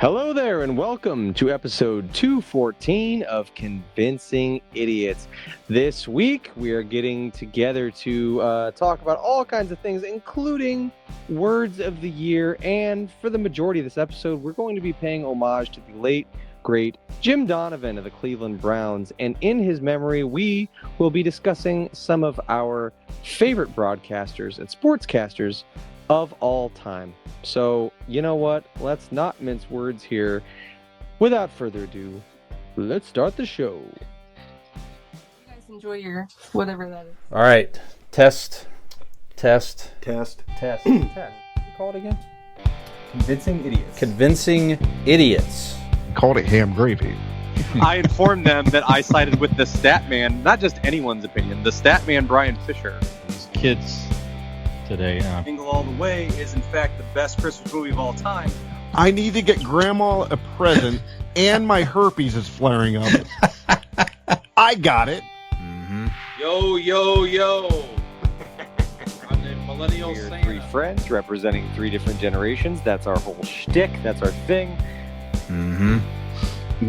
Hello there, and welcome to episode 214 of Convincing Idiots. This week, we are getting together to talk about all kinds of things, including words of the year. And for the majority of this episode, we're going to be paying homage to the late, great Jim Donovan of the Cleveland Browns. And in his memory, we will be discussing some of our favorite broadcasters and sportscasters of all time. So, you know what? Let's not mince words here. Without further ado, let's start the show. You guys enjoy your whatever that is. All right. Test. Test. Call it again? Convincing Idiots. Convincing Idiots. Called it ham gravy. I informed them that I sided with the stat man, not just anyone's opinion, the stat man Brian Fisher. These kids today. Jingle All the Way is in fact the best Christmas movie of all time. I need to get Grandma a present, and my herpes is flaring up. I got it. Mm-hmm. Yo. I'm the millennial We're Santa. three friends representing three different generations. That's our whole shtick. That's our thing. Mm-hmm.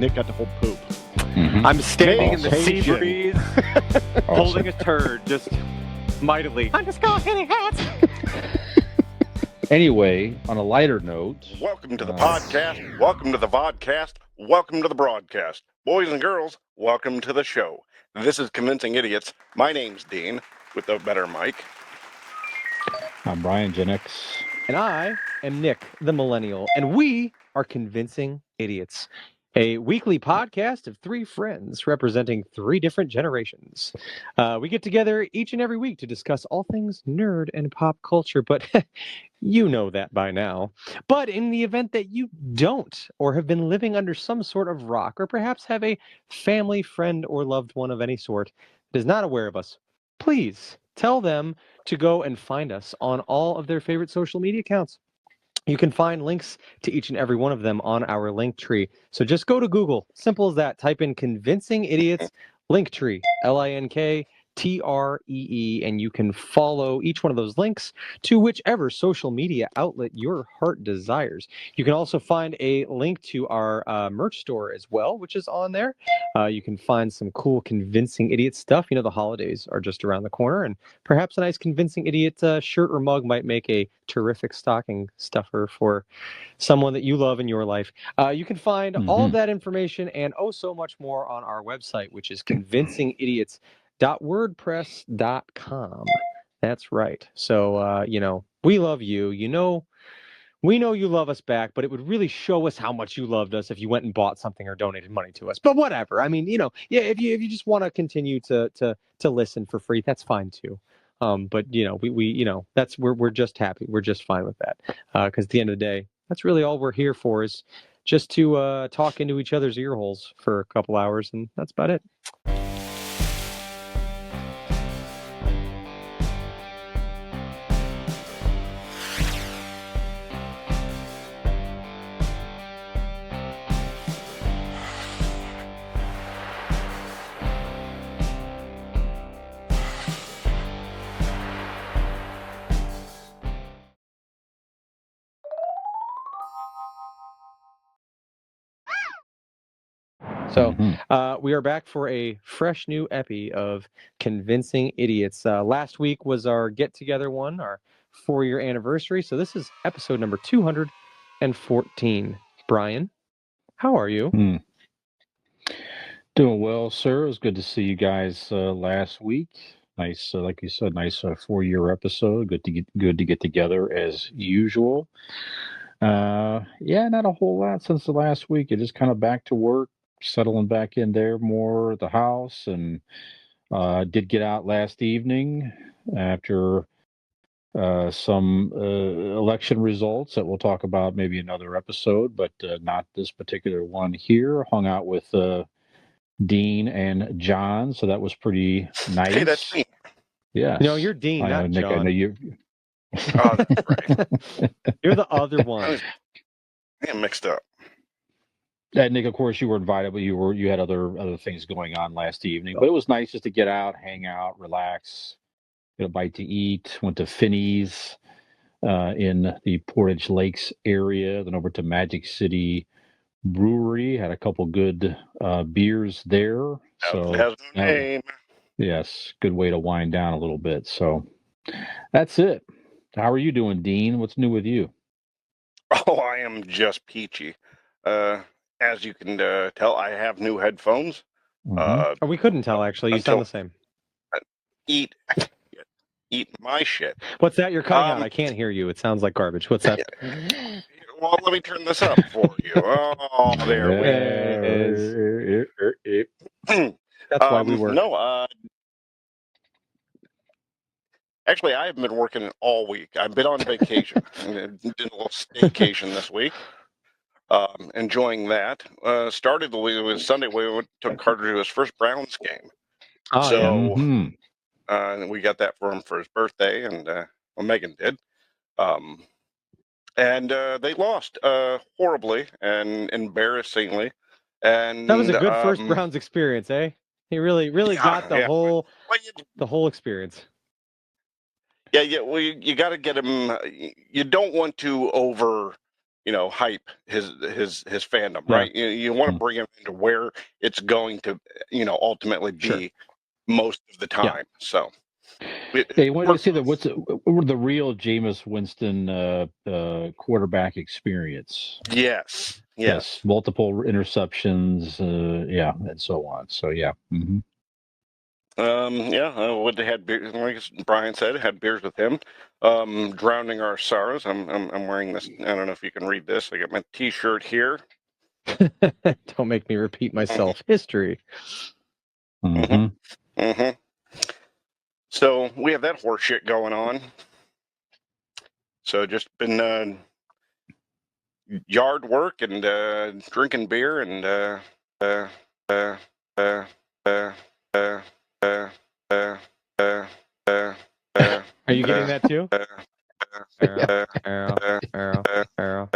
Nick got to hold poop. Mm-hmm. I'm standing in the sea Awesome. breeze, holding a turd, just mightily. I'm just going hitting hats. Anyway, on a lighter note, Welcome to the podcast. Welcome to the vodcast. Welcome to the broadcast. Boys and girls, welcome to the show. This is Convincing Idiots. My name's Dean, with the better mic. I'm Brian Gen X. And I am Nick, the millennial, and we are Convincing Idiots, a weekly podcast of three friends representing three different generations. We get together each and every week to discuss all things nerd and pop culture, but you know that by now. But in the event that you don't, or have been living under some sort of rock, or perhaps have a family, friend, or loved one of any sort that is not aware of us, please tell them to go and find us on all of their favorite social media accounts. You can find links to each and every one of them on our link tree. So just go to Google, simple as that. Type in Convincing Idiots link tree, LINKTREE, and you can follow each one of those links to whichever social media outlet your heart desires. You can also find a link to our merch store as well, which is on there. You can find some cool Convincing Idiot stuff. You know, the holidays are just around the corner, and perhaps a nice Convincing Idiot shirt or mug might make a terrific stocking stuffer for someone that you love in your life. You can find all of that information and so much more on our website, which is convincingidiots.wordpress.com. That's right. So, we love you. We know you love us back, but it would really show us how much you loved us if you went and bought something or donated money to us. But whatever. I mean, if you just want to continue to listen for free, that's fine too. But we're just happy. We're just fine with that. Because at the end of the day, that's really all we're here for, is just to talk into each other's ear holes for a couple hours, and that's about it. So we are back for a fresh new epi of Convincing Idiots. Last week was our get-together one, our 4-year anniversary. So this is episode number 214. Brian, how are you? Doing well, sir. It was good to see you guys last week. Nice, like you said, nice 4-year episode. Good to get together as usual. Not a whole lot since the last week. It just kind of back to work, settling back in there more at the house, and did get out last evening after some election results that we'll talk about maybe another episode, but not this particular one here. Hung out with Dean and John, so that was pretty nice. Hey, that's me. Yeah, You're Dean, not Nick, John. I know you. Oh, that's right. You're the other one. I am mixed up. Nick, of course, you were invited, but you had other things going on last evening. But it was nice just to get out, hang out, relax, get a bite to eat. Went to Finney's in the Portage Lakes area, then over to Magic City Brewery. Had a couple good beers there. So It has no that was- name. yes, good way to wind down a little bit. So that's it. How are you doing, Dean? What's new with you? Oh, I am just peachy. As you can tell, I have new headphones. Mhm. Oh, we couldn't tell, actually. You sound the same. Eat my shit. What's that? You're cutting out. I can't hear you. It sounds like garbage. What's that? Well, let me turn this up for you. Oh, there we There it go. That's why we work. No, actually, I haven't been working all week. I've been on vacation. Did a little staycation this week. Enjoying that. Started the week, it was Sunday. Took Carter to his first Browns game. Oh, yeah. So Mhm. we got that for him for his birthday, and well, Megan did. And they lost horribly and embarrassingly. And That was a good first Browns experience, eh? He really got the whole experience. Yeah. Well, you got to get him. You don't want to hype his fandom, Yeah. right? You want to bring him into where it's going to, ultimately be Sure. most of the time. Yeah. So. Hey, what do you say that? What's the real Jameis Winston quarterback experience? Yes. Multiple interceptions, and so on. So yeah. Mm-hmm. I would have had beers, like Brian said, had beers with him. Drowning our sorrows. I'm wearing this. I don't know if you can read this. I got my T-shirt here. Don't make me repeat myself. History. Mm-hmm. Mm-hmm. So we have that horse shit going on. So just been yard work and drinking beer and Are you getting that too? Arrow.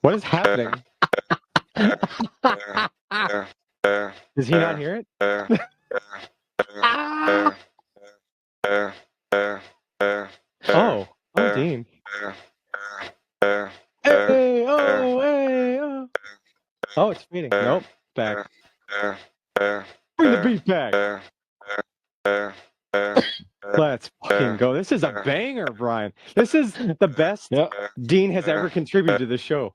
What is happening? Does he not hear it? Oh, Dean. Hey, oh. Oh, it's fading. Nope, back. Bring the beef back. Let's fucking go. This is a banger, Brian. This is the best Dean has ever contributed to the show.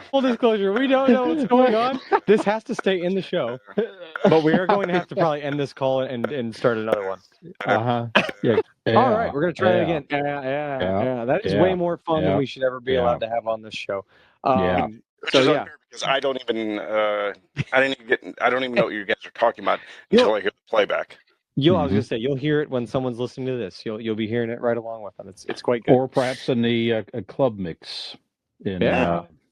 Full disclosure, we don't know what's going on. This has to stay in the show, but we are going to have to probably end this call and start another one. Yeah. All right, we're gonna try it again. Yeah. That is way more fun than we should ever be allowed to have on this show. Which is unfair because I don't even I don't even know what you guys are talking about until I hear the playback. I was gonna say you'll hear it when someone's listening to this. You'll be hearing it right along with them. It's quite good. Or perhaps in the a club mix in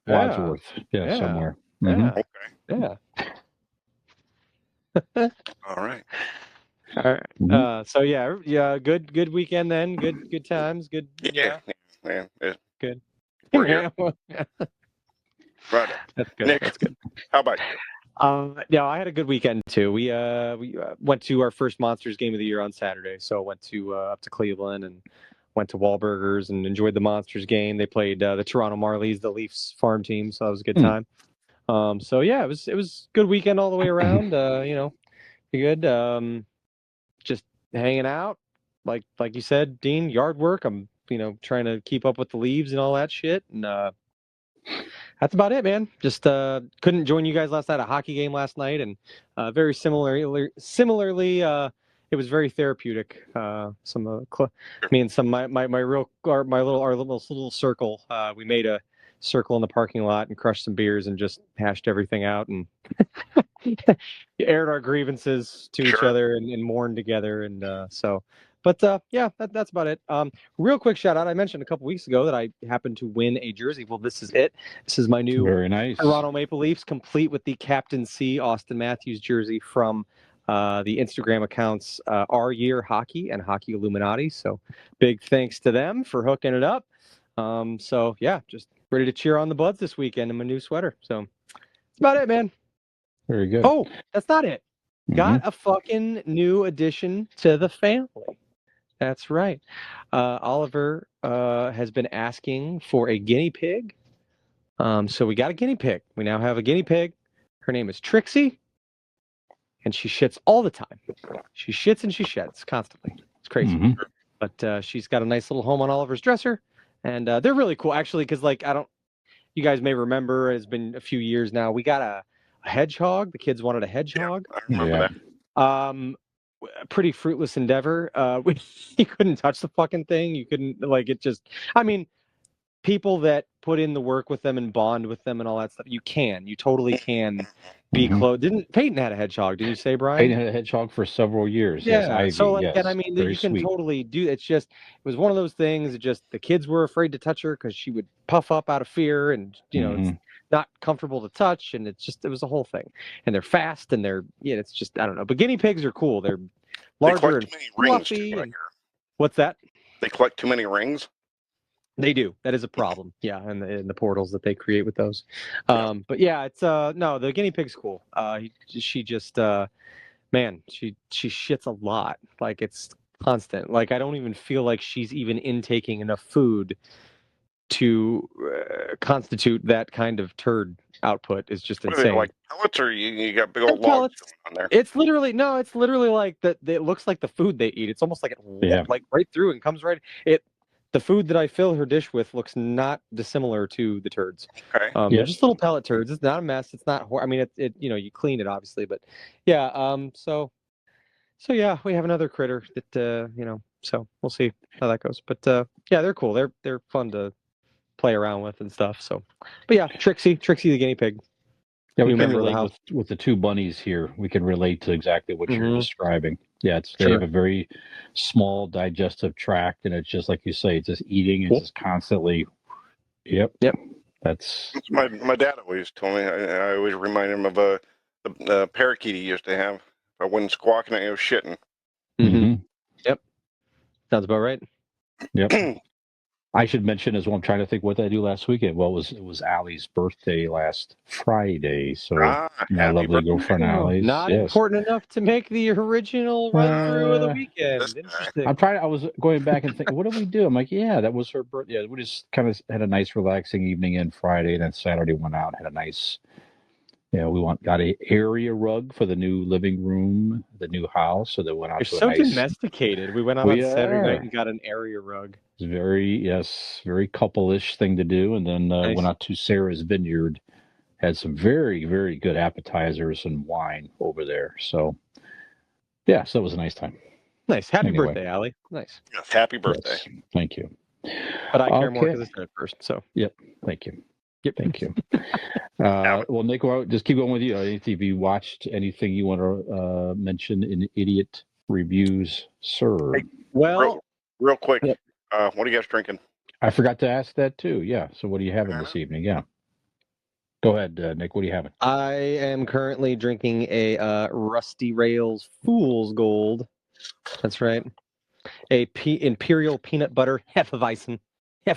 Wadsworth, somewhere. Yeah. Okay. Yeah. All right. All right. So good weekend then. Good times. Good. Yeah. Good. We're here. Right. That's good. Nick, That's good. How about you? I had a good weekend too. We went to our first Monsters game of the year on Saturday. So I went to up to Cleveland and went to Wahlburgers and enjoyed the Monsters game. They played the Toronto Marlies, the Leafs farm team, so that was a good time. It was good weekend all the way around. Good. Just hanging out, like you said, Dean. Yard work. I'm trying to keep up with the leaves and all that shit. And that's about it, man. Just couldn't join you guys last night. A hockey game last night, and very similarly, it was very therapeutic. Me and some our little circle. We made a circle in the parking lot and crushed some beers and just hashed everything out and aired our grievances to each other and mourned together. And that's about it. Real quick shout out. I mentioned a couple weeks ago that I happened to win a jersey. Well, this is it. This is my new very nice Toronto Maple Leafs, complete with the Captain C Austin Matthews jersey from the Instagram accounts Our Year Hockey and Hockey Illuminati. So big thanks to them for hooking it up. Just ready to cheer on the Buds this weekend in my new sweater. So that's about it, man. Very good. Oh, that's not it. Got a fucking new addition to the family. That's right. Oliver has been asking for a guinea pig So we got a guinea pig. We now have a guinea pig. Her name is Trixie, and she shits all the time. She shits and she sheds constantly. It's crazy. Mhm. But she's got a nice little home on Oliver's dresser, and they're really cool actually. Because like you guys may remember, it's been a few years now. We got a hedgehog. The kids wanted a hedgehog. I remember Yeah. that. A pretty fruitless endeavor. You couldn't touch the fucking thing. You couldn't like it. Just, I mean, people that put in the work with them and bond with them and all that stuff, you totally can be Mhm. close. Didn't Peyton had a hedgehog? Did you say, Brian? Peyton had a hedgehog for several years. Yes, Yeah. Ivy. So like, Yes, and I mean, very you can sweet. totally do. It's just, it was one of those things. It just the kids were afraid to touch her because she would puff up out of fear, and it's Mhm. not comfortable to touch, and it was a whole thing. And they're fast, and it's just I don't know. But guinea pigs are cool. They're They larger collect and too many rings, fluffy. too, I And hear. what's that? They collect too many rings. They do. That is a problem. Yeah, and the portals that they create with those. Yeah. But yeah, it's no, the guinea pig's cool. She just man, she shits a lot. Like it's constant. Like I don't even feel like she's even intaking enough food to constitute that kind of turd output. Is just What are they, insane. like pellets, or you got big They're old logs pellets. going on there? It's literally like that. It looks like the food they eat. It's almost like it Yeah. like right through and comes right. The food that I fill her dish with looks not dissimilar to the turds. Okay. They're Yep. just little pellet turds. It's not a mess. It's not. I mean, you clean it obviously, but yeah. So yeah, we have another critter that So we'll see how that goes. But yeah, they're cool. They're fun to play around with and stuff. So, but yeah, Trixie the guinea pig. Yeah, we New can member of the relate house. with the two bunnies here. We can relate to exactly what you're Mhm. describing. Yeah, they Sure. have a very small digestive tract, and it's just like you say, it's just eating and Cool. just constantly. Yep. Yep. That's My dad always told me. I always remind him of the parakeet he used to have. If I wasn't squawking, I was shitting. Mhm. Yep. Sounds about right. Yep. I should mention as well. I'm trying to think what did I do last weekend. Well, it was Allie's birthday last Friday, so my Happy lovely birthday. girlfriend Allie's. Not Yes. important enough to make the original run through of the This weekend. guy. Interesting. I was going back and thinking, what did we do? I'm like, yeah, that was her birthday. Yeah, we just kind of had a nice, relaxing evening in Friday, and then Saturday went out and had a nice. Yeah, got a area rug for the new living room, the new house. So they went out You're to a so nice. domesticated. We went out on We Saturday night are. and got an area rug. It's very couple-ish thing to do, and then Nice. went out to Sarah's Vineyard. Had some very, very good appetizers and wine over there. So, yeah, so it was a nice time. Nice. Happy Anyway. birthday, Allie. Nice. Yes, happy birthday. Yes, thank you. But I care more Okay. because I said it first. So. Thank you. Yep. Thank you. Well, Nick, just keep going with you. If you watched anything you want to mention in idiot reviews, sir? Hey, Well, real quick. Yep. What are you guys drinking? I forgot to ask that too. Yeah. So, what are you having this evening? Yeah. Go ahead, Nick. What are you having? I am currently drinking a Rusty Rails Fool's Gold. That's right. Imperial peanut butter Hefeweizen.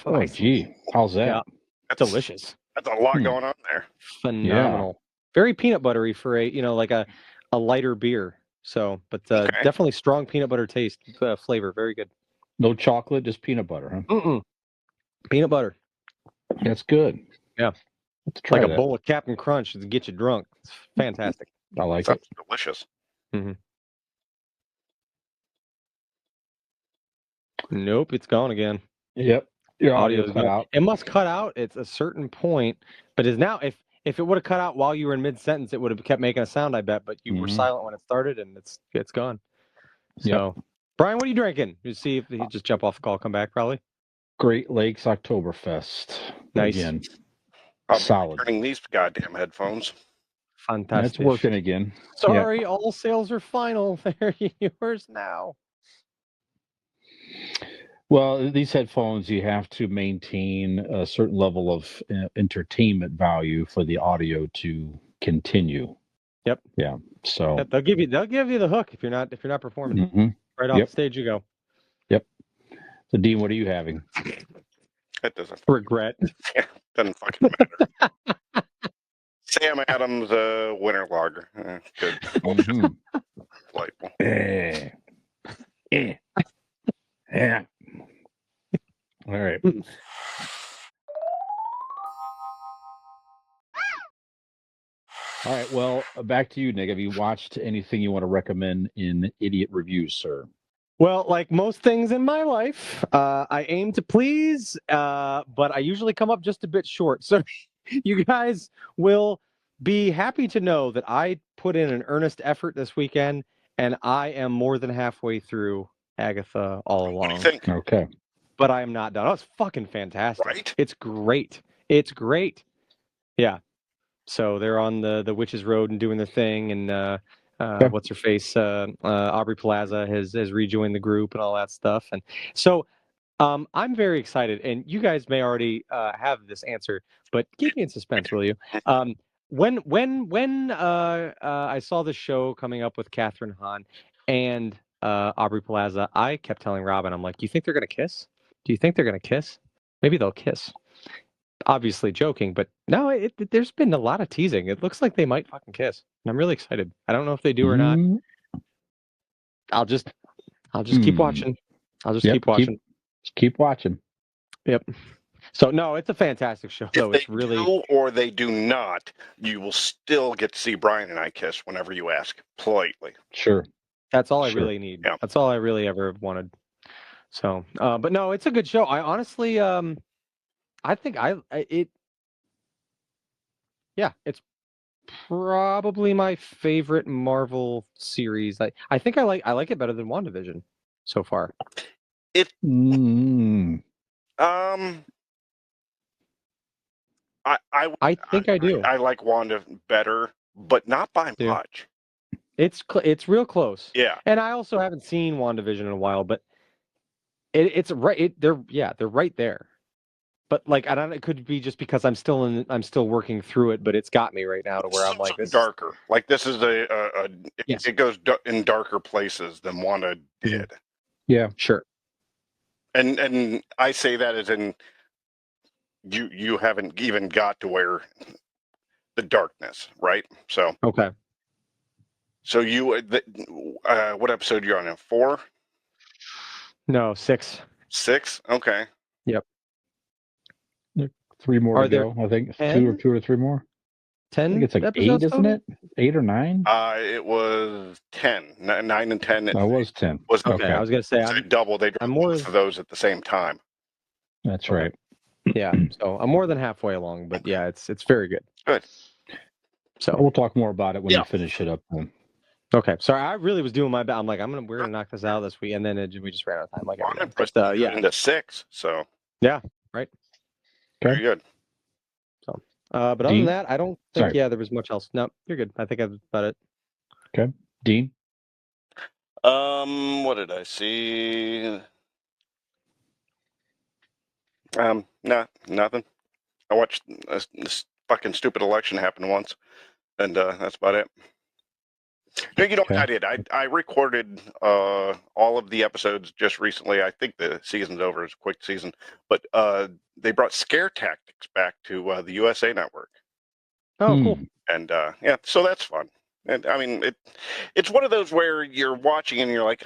Oh, gee, how's that? Yeah. That's Delicious. That's a lot going on there. Phenomenal. Very peanut buttery for like a lighter beer. So, but Okay. definitely strong peanut butter taste, flavor. Very good. No chocolate, just peanut butter, huh? Peanut butter. That's good. Yeah. Let's try like that. a bowl of Captain Crunch to get you drunk. It's fantastic. I like Sounds it. delicious. Nope, it's gone again. Yep. Your audio Audio's cut gone. out. It must cut out. It's a certain point, but is now if it would have cut out while you were in mid sentence, it would have kept making a sound. I bet, but you were silent when it started, and it's gone. So, Brian, what are you drinking? You see if he just jump off the call, come back probably. Great Lakes Oktoberfest. Nice. Again. I'll be Solid. returning these goddamn headphones. Fantastic. It's working again. Sorry, all sales are final. They're yours now. Well, these headphones, you have to maintain a certain level of entertainment value for the audio to continue. Yep. Yeah. So they'll give you the hook if you're not performing. Mhm. Right off the stage you go. Yep. So Dean, what are you having? That doesn't regret. Yeah, doesn't fucking matter. Sam Adams, winter lager. Good. Mhm. Delightful. Yeah. All right. All right. Well, back to you, Nick. Have you watched anything you want to recommend in idiot reviews, sir? Well, like most things in my life, I aim to please, but I usually come up just a bit short. So you guys will be happy to know that I put in an earnest effort this weekend, and I am more than halfway through Agatha all What do you along. think? Okay. But I am not done. Oh, it's fucking fantastic. Right? It's great. It's great. Yeah. So they're on the Witches Road and doing their thing, and what's her face? Aubrey Plaza has rejoined the group and all that stuff. And so I'm very excited. And you guys may already have this answer, but keep me in suspense, will you? When I saw the show coming up with Catherine Hahn and Aubrey Plaza, I kept telling Robin, I'm like, "Do you think they're gonna kiss? Do you think they're gonna kiss? Maybe they'll kiss." Obviously joking, but no, there's been a lot of teasing. It looks like they might fucking kiss, and I'm really excited. I don't know if they do or not. Mm, I'll just keep watching. I'll just Yep, keep watching. Keep watching. Yep. So no, it's a fantastic show, though. If they It's really do or they do not, you will still get to see Brian and I kiss whenever you ask politely. Sure. that's all I Sure. really need. Yeah. That's all I really ever wanted. So, but no, it's a good show. I honestly, I think it's probably my favorite Marvel series. I think I like it better than WandaVision so far. Mm, I think I do. I like Wanda better, but not by Yeah. much. It's real close. Yeah. And I also haven't seen WandaVision in a while, but it's right. They're right there. But like I don't. It could be just because I'm still working through it, but it's got me right now to where I'm Some like this. darker. Like this is Yes. it goes in darker places than Wanda did. yeah. Sure. And I say that as in you haven't even got to where the darkness, right? So Okay. you what episode you're on now? 4? No, 6. 6? Okay. 3 more Are to there go. I think 10? 2 or 3 more. I 10 think it's like 8, episodes isn't total? it? 8 or 9? It was 10, 9 and 10. I was 10. Was Okay, I was gonna say a double. They dropped I'm more- both of those at the same time. That's Okay. right. Yeah. So I'm more than halfway along, but yeah, it's very good. Good. So We'll talk more about it when Yeah. you finish it up. okay. Sorry, I really was doing my best. I'm like, we're gonna knock this out this week, and then we just ran out of time. Like, Wanda but yeah, into 6. So yeah, right. very good. But other Dean? than that, I don't think Sorry. there was much else. No, you're good. I think that's about it. Dean? What did I see? Nah, nothing. I watched this fucking stupid election happen once, and that's about it. You know what I did? I recorded all of the episodes just recently. I think the season's over. It's a quick season, but they brought Scare Tactics back to the USA Network. Oh, cool. And yeah, so that's fun. And I mean, it's one of those where you're watching and you're like,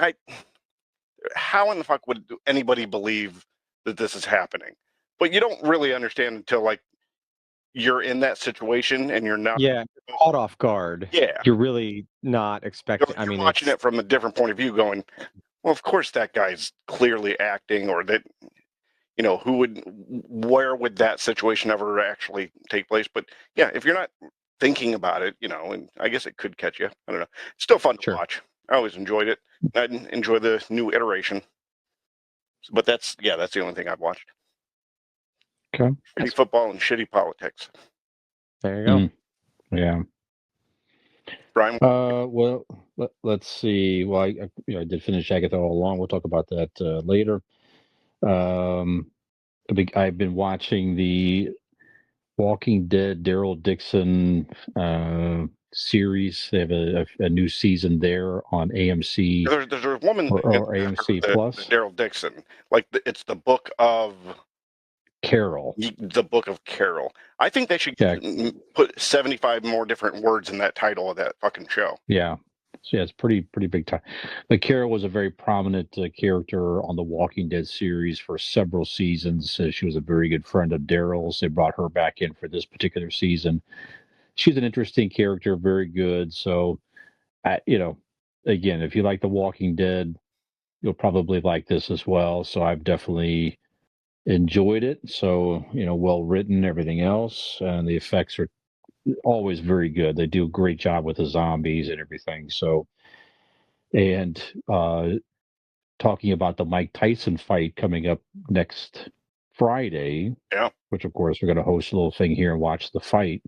how in the fuck would anybody believe that this is happening? But you don't really understand until like you're in that situation and you're not caught off guard. Yeah, you're really not expecting. You're watching it from a different point of view, going, well, of course that guy's clearly acting, or that where would that situation ever actually take place? But yeah, if you're not thinking about it, and I guess it could catch you. I don't know. It's still fun to watch. I always enjoyed it. I enjoy the new iteration. But that's the only thing I've watched. Okay. Shitty football and shitty politics. There you go. Yeah. Brian? Well, let's see. Well, I did finish Agatha all along. We'll talk about that later. I've been watching the Walking Dead Daryl Dixon series. They have a new season there on AMC. There's a woman or AMC Plus. Daryl Dixon. Like it's the book of Carol. The book of Carol. I think they should put 75 more different words in that title of that fucking show. Yeah. So yeah, it's pretty big time. But Kara was a very prominent character on the Walking Dead series for several seasons. She was a very good friend of Daryl's. They brought her back in for this particular season. She's an interesting character, very good. So, again, if you like the Walking Dead, you'll probably like this as well. So I've definitely enjoyed it. So, well written, everything else, and the effects are always very good. They do a great job with the zombies and everything. So, and talking about the Mike Tyson fight coming up next Friday, Yeah. which of course we're going to host a little thing here and watch the fight.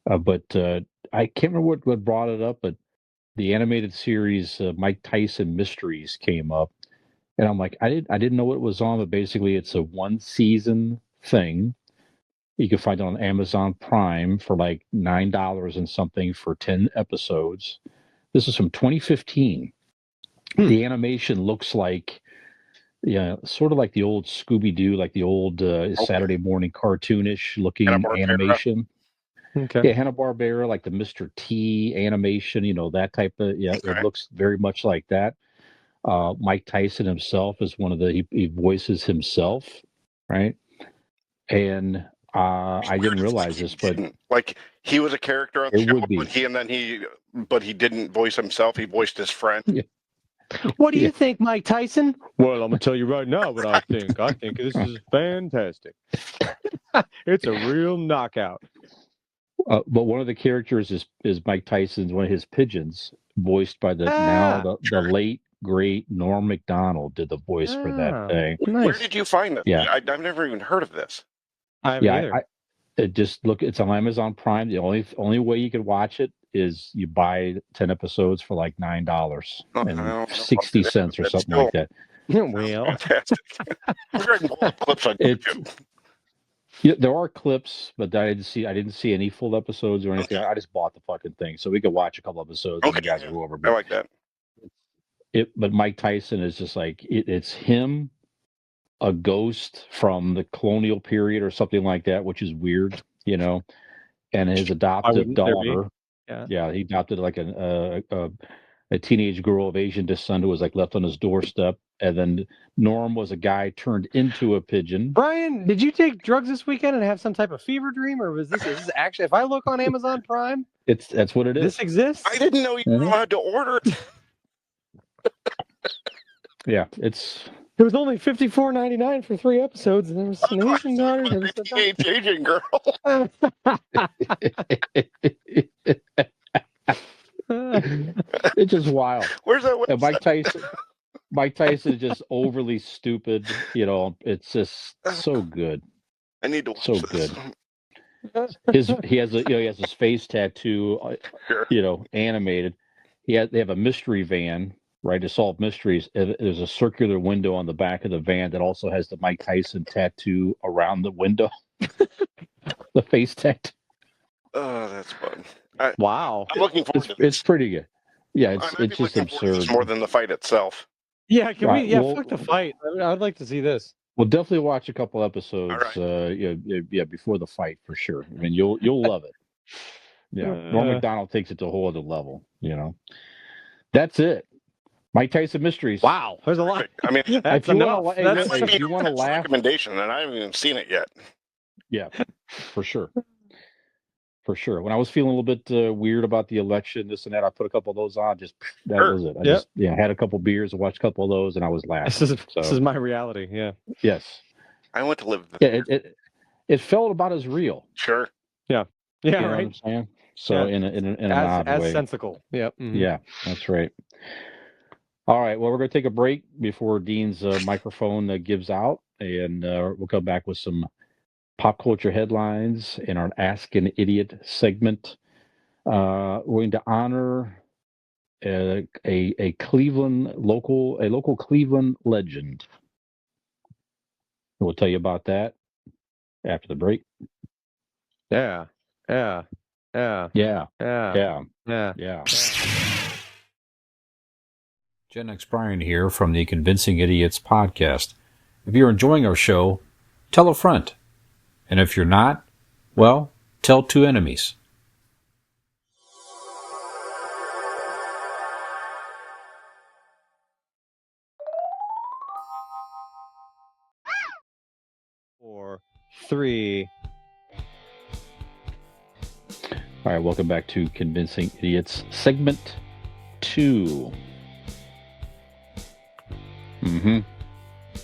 But I can't remember what brought it up, but the animated series Mike Tyson Mysteries came up, and I'm like, I didn't know what it was on, but basically it's a 1-season thing. You can find it on Amazon Prime for like $9 and something for 10 episodes. This is from 2015. The animation looks like, sort of like the old Scooby-Doo, like the old Saturday morning cartoonish looking Hanna-Barbera. animation. Okay. Yeah, Hanna-Barbera, like the Mr. T animation, that type of, Okay. it looks very much like that. Mike Tyson himself is one of he voices himself, right? And I didn't realize this, but like he was a character on the it show, would be. but he didn't voice himself. He voiced his friend. Yeah. What do you think, Mike Tyson? Well, I'm going to tell you right now what I think. I think this is fantastic. It's a real knockout. But one of the characters is Mike Tyson's, one of his pigeons, voiced by the late great Norm Macdonald did the voice for that thing. Nice. Where did you find this? Yeah. I've never even heard of this. I haven't either. It's on Amazon Prime. The only way you could watch it is you buy 10 episodes for like $9 and 60 cents or something like that. Well, Fantastic. We're getting clips on YouTube. Yeah, there are clips, but I didn't see any full episodes or anything. I just bought the fucking thing so we could watch a couple episodes and you guys will go over. I like that. But Mike Tyson is just like it's him, a ghost from the colonial period or something like that, which is weird, and his adoptive daughter. Yeah, he adopted like a teenage girl of Asian descent who was like left on his doorstep, and then Norm was a guy turned into a pigeon. Brian, did you take drugs this weekend and have some type of fever dream, or is this actually? If I look on Amazon Prime, that's what it is. This exists. I didn't know you were allowed to order it. Yeah, it was only $54.99 for 3 episodes, and there was an Asian daughter. A teenage Asian girl. It's just wild. Where's that website? And Mike Tyson is just overly stupid. It's just so good. I need to watch so this. Good. He has his face tattoo, Sure. Animated. They have a mystery van, right, to solve mysteries. There's a circular window on the back of the van that also has the Mike Tyson tattoo around the window. The face tattoo. Oh, that's fun. Wow. I'm looking forward to this. It's pretty good. Yeah, it's just absurd. More than the fight itself. Yeah, can Right, we? Yeah, well- fuck the fight. I'd like to see this. We'll definitely watch a couple episodes. All right. Before the fight for sure. I mean, you'll love it. Yeah, Norm Macdonald takes it to a whole other level. That's it. Mike Tyson Mysteries. Wow, there's a lot. I mean, That's If you enough. wanna- That's- that might be you wanna a laugh- recommendation, and I haven't even seen it yet. Yeah, for sure. For sure. When I was feeling a little bit weird about the election, this and that, I put a couple of those on. That Sure. was it. I had a couple beers, watched a couple of those, and I was laughing. This is my reality. Yeah. Yes. I went to live. Yeah, it felt about as real. Sure. Yeah. You know what Right. I'm saying? So Yeah. in an odd As way. sensical. Yep. Mhm. Yeah, that's right. All right. Well, we're going to take a break before Dean's microphone gives out, and we'll come back with some pop culture headlines in our Ask an Idiot segment. We're going to honor a local Cleveland legend. We'll tell you about that after the break. Yeah. Yeah. Yeah. Yeah. Yeah. Yeah. Yeah. Yeah. Gen X Brian here from the Convincing Idiots podcast. If you're enjoying our show, tell a friend. And if you're not, well, tell 2 enemies. 3. All right, welcome back to Convincing Idiots, segment 2.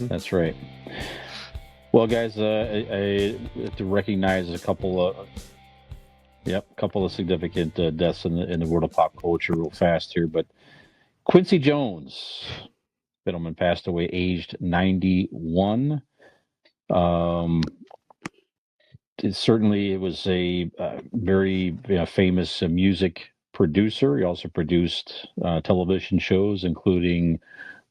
That's right. Well, guys, I have to recognize a couple of significant deaths in the world of pop culture real fast here. But Quincy Jones, gentleman, passed away aged 91. It was a very famous music producer. He also produced television shows, including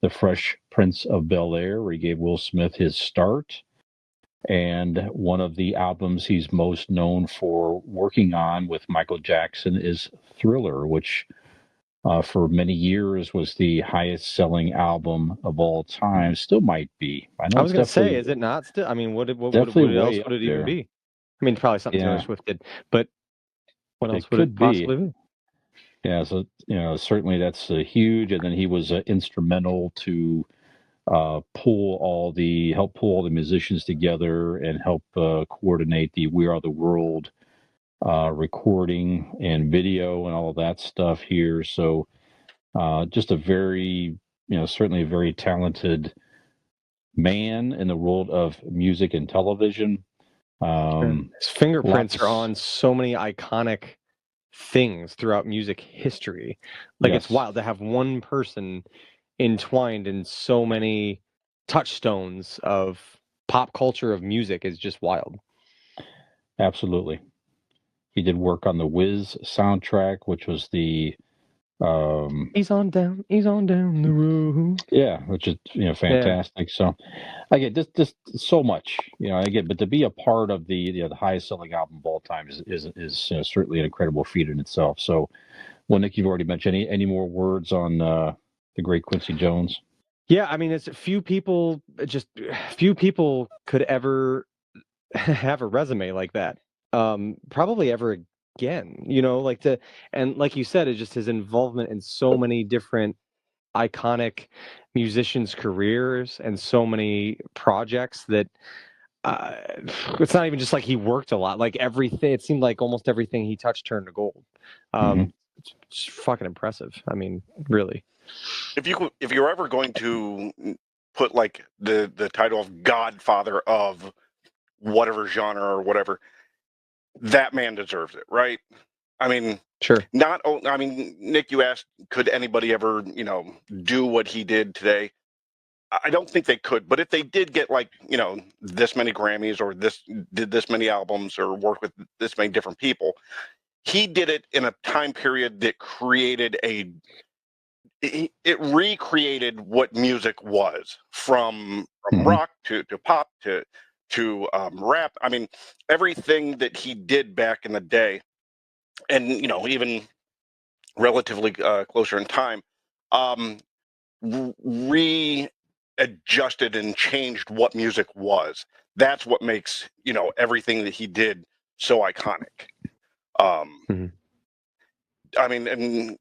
The Fresh Prince of Bel-Air, where he gave Will Smith his start. And one of the albums he's most known for working on with Michael Jackson is Thriller, which for many years was the highest selling album of all time. Still might be. I know I was it's going to say, definitely is it not still? I mean, what definitely else way would up it even there. be? I mean, probably something Taylor Yeah. Swift did, but what else It would it could be. possibly be? Yeah, so certainly that's huge. And then he was instrumental to help pull all the musicians together and help coordinate the "We Are the World" recording and video and all of that stuff here. So just a very, certainly a very talented man in the world of music and television. His fingerprints are Lots. on so many iconic things throughout music history. Like, it's Yes. wild to have one person entwined in so many touchstones of pop culture, of music, is just wild. Absolutely. He did work on the Wiz soundtrack, which was the He's on down the road. yeah, which is fantastic. So I get just so much, again, but to be a part of the highest selling album of all time is certainly an incredible feat in itself. So, well, Nick, you've already mentioned any more words on the great Quincy Jones? Yeah, I mean, it's few people could ever have a resume like that. Probably ever again, and like you said, it's just his involvement in so many different iconic musicians' careers and so many projects that uh, it's not even just like he worked a lot. Like, everything, it seemed like almost everything he touched turned to gold. It's fucking impressive. I mean, really. If you're ever going to put like the title of Godfather of whatever genre or whatever, that man deserves it, right? I mean, Sure. Nick, you asked, could anybody ever, do what he did today? I don't think they could, but if they did get like, this many Grammys or did this many albums or work with this many different people, he did it in a time period that it recreated what music was from rock to pop to rap. I mean, everything that he did back in the day, and even relatively closer in time, readjusted and changed what music was. That's what makes everything that he did so iconic. I mean, and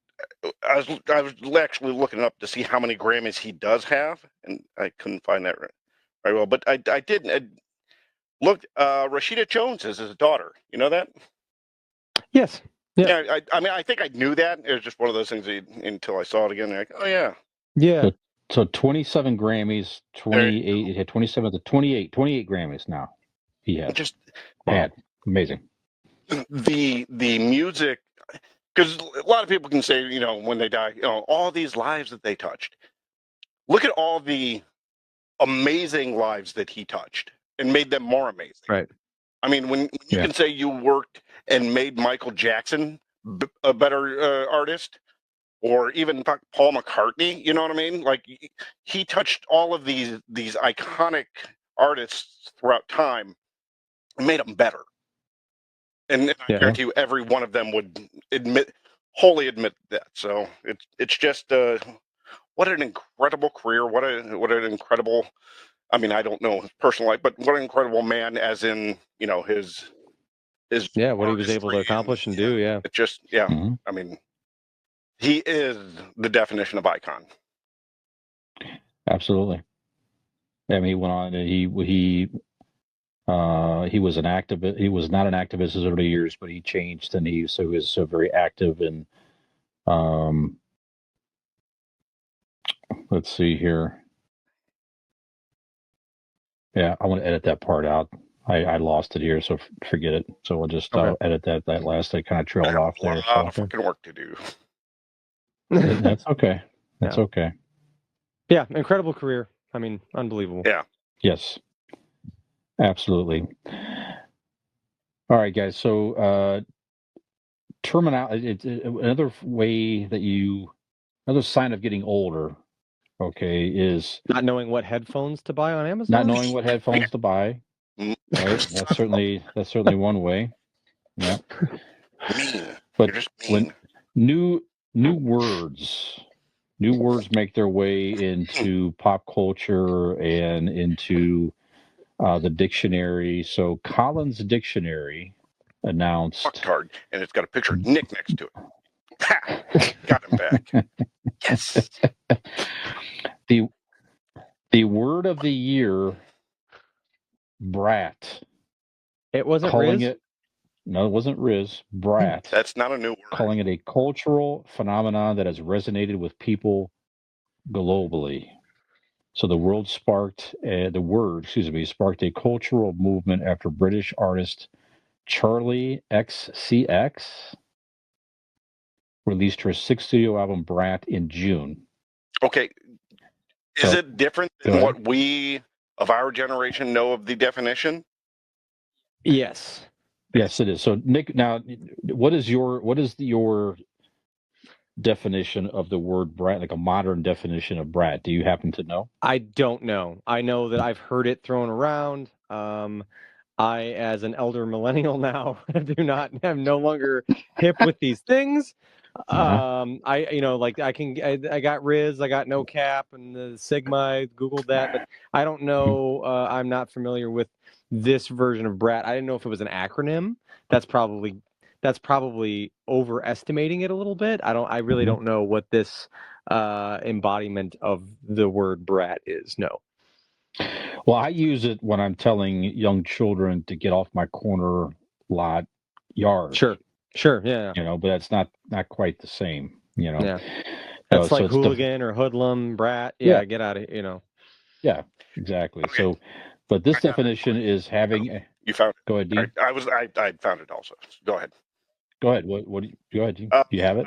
I was actually looking up to see how many Grammys he does have, and I couldn't find that very well. But I did look. Rashida Jones is his daughter. You know that? Yes. Yeah. I mean, I think I knew that. It was just one of those things until I saw it again. Like, oh yeah. Yeah. So 27 Grammys, 28. He had 27 to 28 Grammys now. He has Just had amazing. The music, because a lot of people can say, when they die, all these lives that they touched. Look at all the amazing lives that he touched and made them more amazing. Right. I mean, when you can say you worked and made Michael Jackson a better artist, or even Paul McCartney, you know what I mean? Like, he touched all of these iconic artists throughout time and made them better. And I guarantee you, every one of them would wholly admit that. So it's just what an incredible career. What an incredible. I mean, I don't know his personal life, but what an incredible man, as in his what he was able to accomplish and do. Yeah. It's just I mean, he is the definition of icon. Absolutely. I mean, he went on and he He was an activist. He was not an activist his early years, but he changed, and he was very active in. Let's see here. Yeah, I want to edit that part out. I lost it here, so forget it. So we'll just edit that last. I kind of trailed off there. A lot of fucking work to do. That's okay. That's okay. Yeah, incredible career. I mean, unbelievable. Yeah. Yes. Absolutely. All right, guys. So, another way that another sign of getting older, okay, is not knowing what headphones to buy on Amazon. Not knowing what headphones to buy. Right? That's certainly one way. Yeah. But when new words make their way into pop culture and into the dictionary. So Collins Dictionary announced card, and it's got a picture of Nick next to it. Ha! Got him back. Yes. The word of the year, brat. It wasn't calling Riz? it. No, it wasn't Riz. Brat. That's not a new word. Calling it a cultural phenomenon that has resonated with people globally. So the word sparked a cultural movement after British artist Charlie XCX released her sixth studio album Brat in June. Okay. Is it different than what we of our generation know of the definition? Yes. Yes, it is. So Nick, now what is your definition of the word brat, like a modern definition of brat? Do you happen to know? I don't know. I know that I've heard it thrown around. I, as an elder millennial now, am no longer hip with these things. I got Riz, I got No Cap and the Sigma. I Googled that, but I don't know. I'm not familiar with this version of brat. I didn't know if it was an acronym. That's probably overestimating it a little bit. I really don't know what this embodiment of the word brat is. No. Well, I use it when I'm telling young children to get off my corner lot yard. Sure, yeah. But that's not quite the same. Yeah. That's like hooligan or hoodlum, brat. Yeah, get out of here. Yeah, exactly. Okay. So, but this definition is having. You found it. Go ahead, Dean. I found it also. Go ahead. Go ahead. What? Go ahead. Do you have it?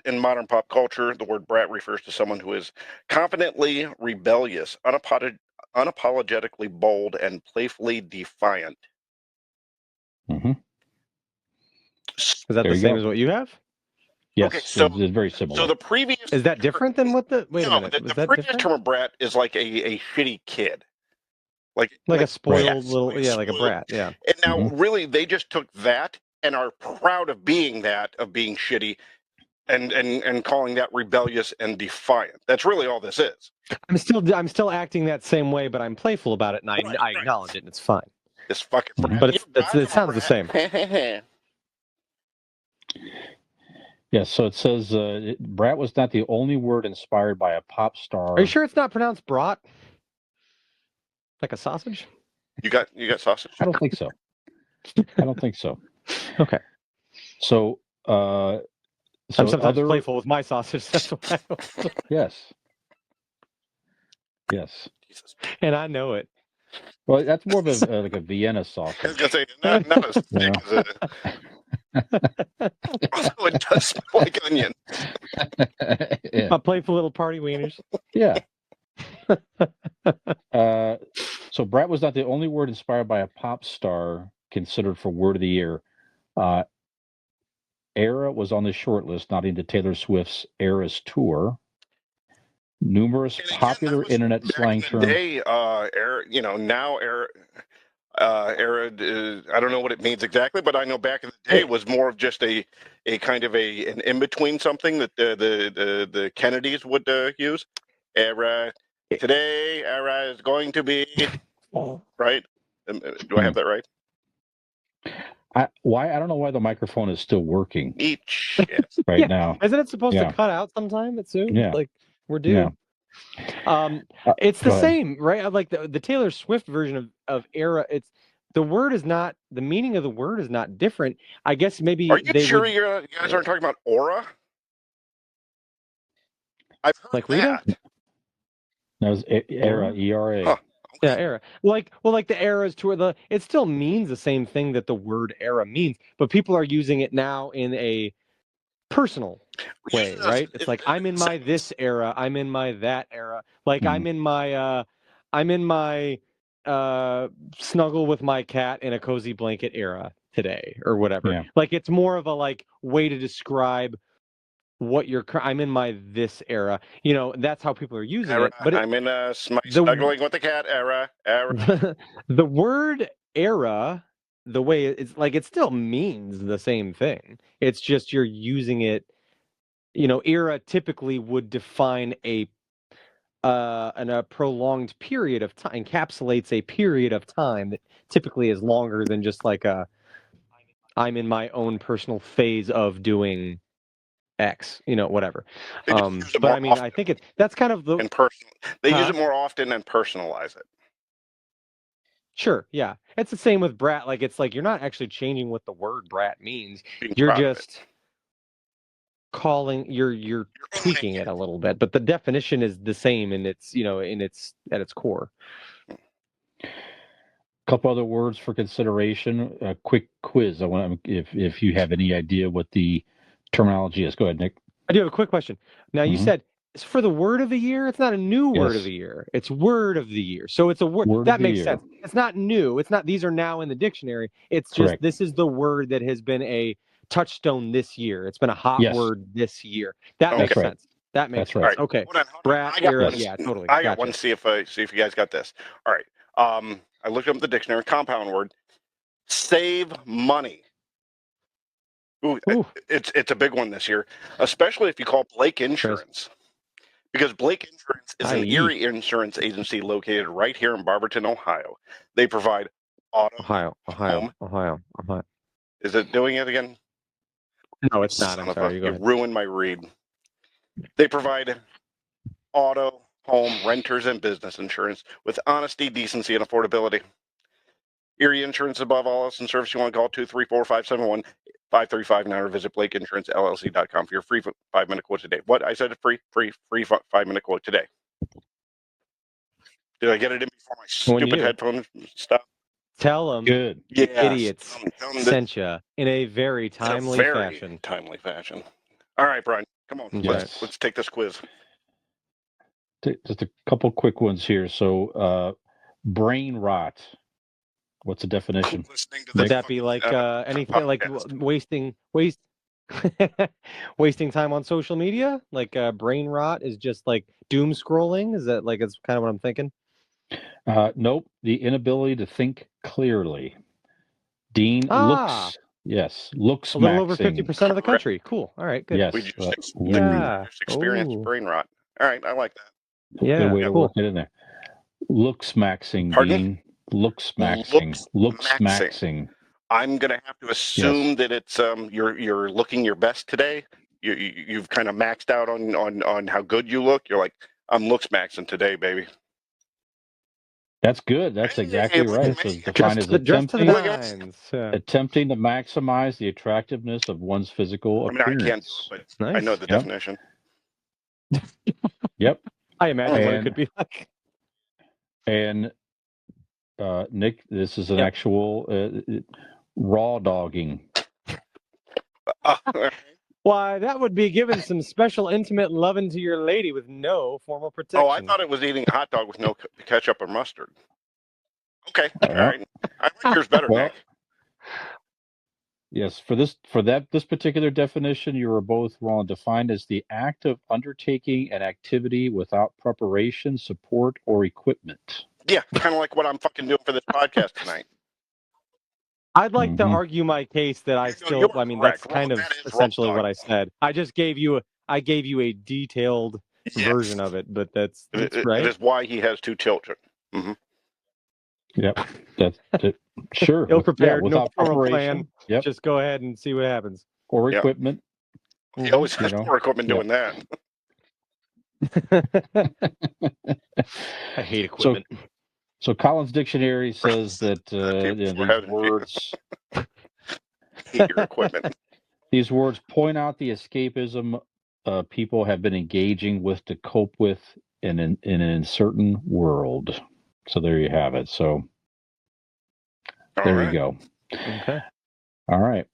In modern pop culture, the word brat refers to someone who is confidently rebellious, unapologetically bold, and playfully defiant. Mm-hmm. Is that the same as what you have? Yes. Okay, so it's very similar. So the previous is that different than what the? Wait a minute. The previous different? Term of brat is like a shitty kid, like a spoiled little, like a brat, yeah. And now, really, they just took that and are proud of being shitty, and calling that rebellious and defiant. That's really all this is. I'm still acting that same way, but I'm playful about it, and I acknowledge it, and it's fine. It's fucking. But it sounds the same. Yes, so it says brat was not the only word inspired by a pop star. Are you sure it's not pronounced brat? Like a sausage? You got sausage? I don't think so. Okay. So I'm sometimes playful with my sausage. That's why. Yes. Jesus. And I know it. Well, that's more of like a Vienna sausage. I was gonna say not as thick as it. Also, it does smell like onion. Yeah. My playful little party wieners. Yeah. So brat was not the only word inspired by a pop star considered for word of the year. Era was on the short list, nodding to Taylor Swift's Eras tour. Numerous popular internet slang terms. Era, now era. Era, I don't know what it means exactly, but I know back in the day it was more of just a kind of an in between something that the Kennedys would use. Era today, era is going to be right. Do I have that right? I don't know why the microphone is still working. Eat shit now. Isn't it supposed to cut out sometime soon? Yeah. Like we're due. Yeah. It's the same, right? Like the Taylor Swift version of Era. It's the meaning of the word is not different. I guess maybe Are you they sure would you guys aren't talking about aura? I've heard like Rita. that. That was era, ERA. Huh. Yeah, era. Like the eras to where it still means the same thing that the word era means, but people are using it now in a personal way, right? It's like I'm in my this era, I'm in my that era. Like I'm in my snuggle with my cat in a cozy blanket era today or whatever. Yeah. Like it's more of a like way to describe what I'm in my this era. You know, that's how people are using Era. it. But I'm in my snuggling with the cat era. the word era, the way it's like, it still means the same thing. It's just you're using it. You know, era typically would define a prolonged period of time, encapsulates a period of time that typically is longer than just like I'm in my own personal phase of doing X, you know, whatever. They just use it But more I mean, often I think that's kind of the and personal. They use Huh? it more often and personalize it. Sure, yeah. It's the same with brat. Like it's like you're not actually changing what the word brat means. Being You're proud of it. just calling you're You're tweaking owning it a little bit, but the definition is the same in its, you know, in its at its core. A couple other words for consideration. A quick quiz. I want if you have any idea what the terminology is. Go ahead, Nick. I do have a quick question. Now you said it's for the word of the year. It's not a new word of Yes. the year. It's word of the year. So it's a word Word that of the makes year. sense. It's not new. It's not. These are now in the dictionary. It's just Correct. this is the word that has been a touchstone this year. It's been a hot Yes. word this year. That Okay. makes That's right. sense. That makes That's sense. right. All right. Okay. Hold on. Brat I got era. one. Yeah, totally. I got Gotcha. one. See if you guys got this. All right. I looked up the dictionary. Compound word. Save money. Ooh, Ooh. it's a big one this year, especially if you call Blake Insurance. Because Blake Insurance is an Aye. Erie insurance agency located right here in Barberton, Ohio. They provide auto, Ohio. home. Is it doing it again? No, it's not. Son I'm of sorry. a, You go you ahead. ruined my read. They provide auto, home, renters, and business insurance with honesty, decency, and affordability. Erie Insurance above all else and service. You want to call 234-571-5359 or visit BlakeInsuranceLLC.com for your free 5-minute quote today. What? I said free 5-minute quote today. Did I get it in before my When you stupid do, headphone stuff? tell them Good. the Yes. idiots Tell 'em that sent you in a very in a timely very fashion. timely fashion. All right, Brian, come on. That's Yes. Let's take this quiz. Just a couple quick ones here. So, brain rot. What's the definition? Listening to Would this that be like anything like podcast. wasting time on social media? Like brain rot is just like doom scrolling? Is that like it's kind of what I'm thinking? Nope. The inability to think clearly. Dean looks. Yes, looks A little over maxing. 50% of the country. Cool. All right, good. Yes. We just Yeah. experienced Ooh. brain rot. All right, I like that. Yeah. Good way to Cool. work it in there. Looks maxing, Pardon? Dean. Looks maxing. Looks maxing. I'm gonna have to assume that it's you're looking your best today. You've kind of maxed out on how good you look. You're like, I'm looks maxing today, baby. That's good. That's exactly look at right. me. So it's defined as Dress to the attempting nines. Yeah. attempting to maximize the attractiveness of one's physical I mean, I can't do appearance. it, but I Nice. know the definition. Yep. I imagine what it And- could be like. And Nick, this is an actual raw dogging. Why, that would be giving some special intimate loving to your lady with no formal protection. Oh, I thought it was eating a hot dog with no ketchup or mustard. Okay, all right. I like yours better, Well, Nick. yes, for this particular definition, you are both wrong. Defined as the act of undertaking an activity without preparation, support, or equipment. Yeah, kind of like what I'm fucking doing for this podcast tonight. I'd like to argue my case that I mean, correct. that's kind of that is essentially raw what I said. I just gave you a detailed version Yes. of it, but that's It right. is why he has 2 children. Mm-hmm. Yep, that's sure. Ill prepared, no without formal preparation. plan. Yep. Just go ahead and see what happens. Or Yep. equipment. He always has You know, more equipment doing that. I hate equipment. So Collins Dictionary says that People these have- words Hate your equipment. these words point out the escapism people have been engaging with to cope with in an uncertain world. So there you have it. So All there right. you go. Okay. All right.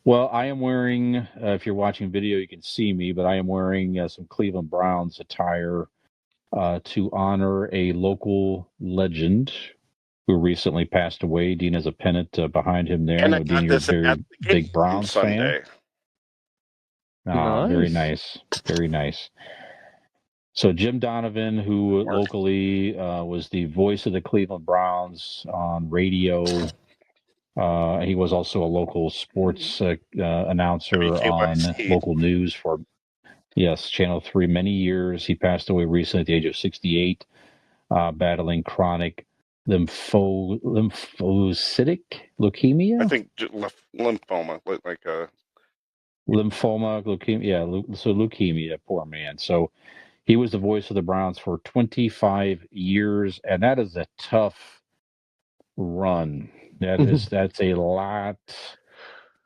Well, I am wearing, if you're watching video, you can see me, but I am wearing some Cleveland Browns attire to honor a local legend who recently passed away. Dean has a pennant behind him there. And I I know, Dean, got you're a this at very the big game Browns fan. Sunday. Ah, very Nice. nice. Very nice. So Jim Donovan, who Mark. locally was the voice of the Cleveland Browns on radio. He was also a local sports announcer on WKYC. local news for, yes, Channel 3 many years. He passed away recently at the age of 68, battling chronic lymphocytic leukemia. I think lymphoma, like Lymphoma, leukemia. Yeah, so leukemia, poor man. So he was the voice of the Browns for 25 years, and that is a tough run. That's a lot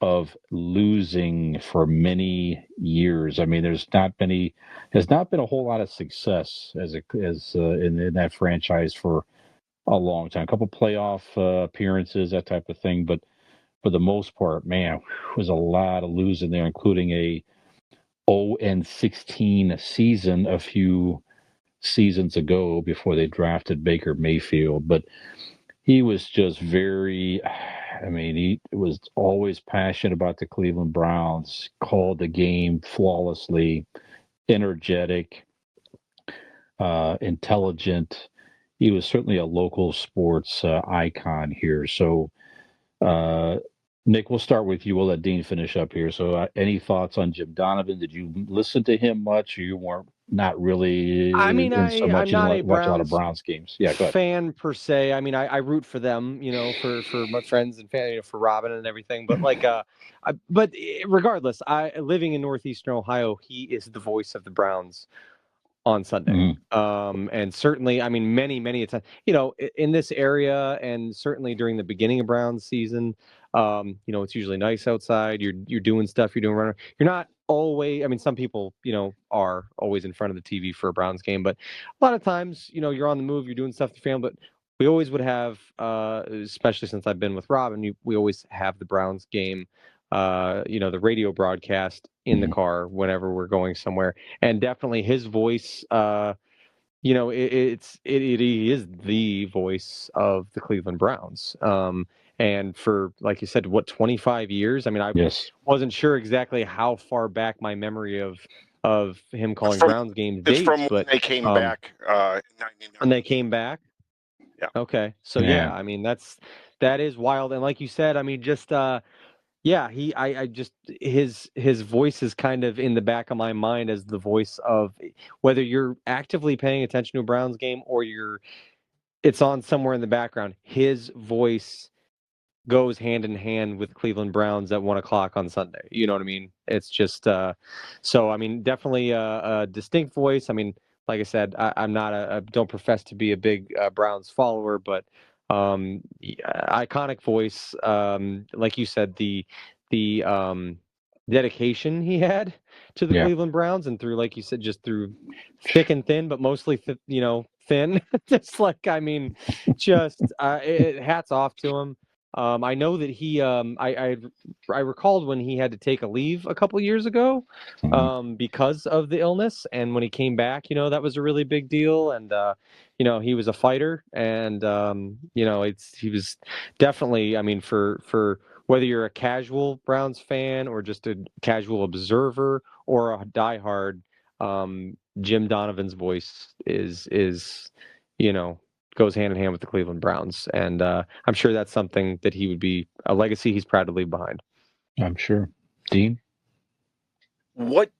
of losing for many years. I mean, there's not been a whole lot of success in that franchise for a long time. A couple playoff appearances, that type of thing, but for the most part, man, was a lot of losing there, including a 0-16 season a few seasons ago before they drafted Baker Mayfield. But he was just he was always passionate about the Cleveland Browns, called the game flawlessly, energetic, intelligent. He was certainly a local sports icon here. So, Nick, we'll start with you. We'll let Dean finish up here. So, any thoughts on Jim Donovan? Did you listen to him much, or you weren't not really I mean, in so much? I'm You not a didn't watch a lot of Browns Browns games. Yeah, go ahead. fan per se. I mean, I root for them, for my friends and family, for Robin and everything. But regardless, living in Northeastern Ohio, he is the voice of the Browns on Sunday. And certainly, I mean, many a time, in this area, and certainly during the beginning of Browns season, it's usually nice outside. You're doing stuff. You're doing running. You're not always. I mean, some people, are always in front of the TV for a Browns game, but a lot of times, you're on the move. You're doing stuff with your family. But we always would have, especially since I've been with Robin, we always have the Browns game. The radio broadcast in the car whenever we're going somewhere, and definitely his voice. He is the voice of the Cleveland Browns. And for, like you said, 25 years? I mean, I Yes. wasn't sure exactly how far back my memory of him calling From- Browns games it's dates, from when but they came back in 99. when they came back. Yeah. Okay. So Yeah. I mean, that is wild. And like you said, I mean, just yeah, I just his voice is kind of in the back of my mind as the voice of, whether you're actively paying attention to a Browns game or it's on somewhere in the background. His voice goes hand in hand with Cleveland Browns at 1:00 on Sunday. You know what I mean? It's just so I mean, definitely a distinct voice. I mean, like I said, I'm not I don't profess to be a big Browns follower, but iconic voice. Like you said, the dedication he had to the Yeah. Cleveland Browns, and through, like you said, just through thick and thin, but mostly thin. Just like, I mean, just hats off to him. I know that he I recalled when he had to take a leave a couple years ago because of the illness, and when he came back, that was a really big deal. And he was a fighter, and he was definitely, I mean, for whether you're a casual Browns fan or just a casual observer or a diehard, Jim Donovan's voice is goes hand in hand with the Cleveland Browns, and I'm sure that's something that he would be a legacy he's proud to leave behind. I'm sure. Dean? What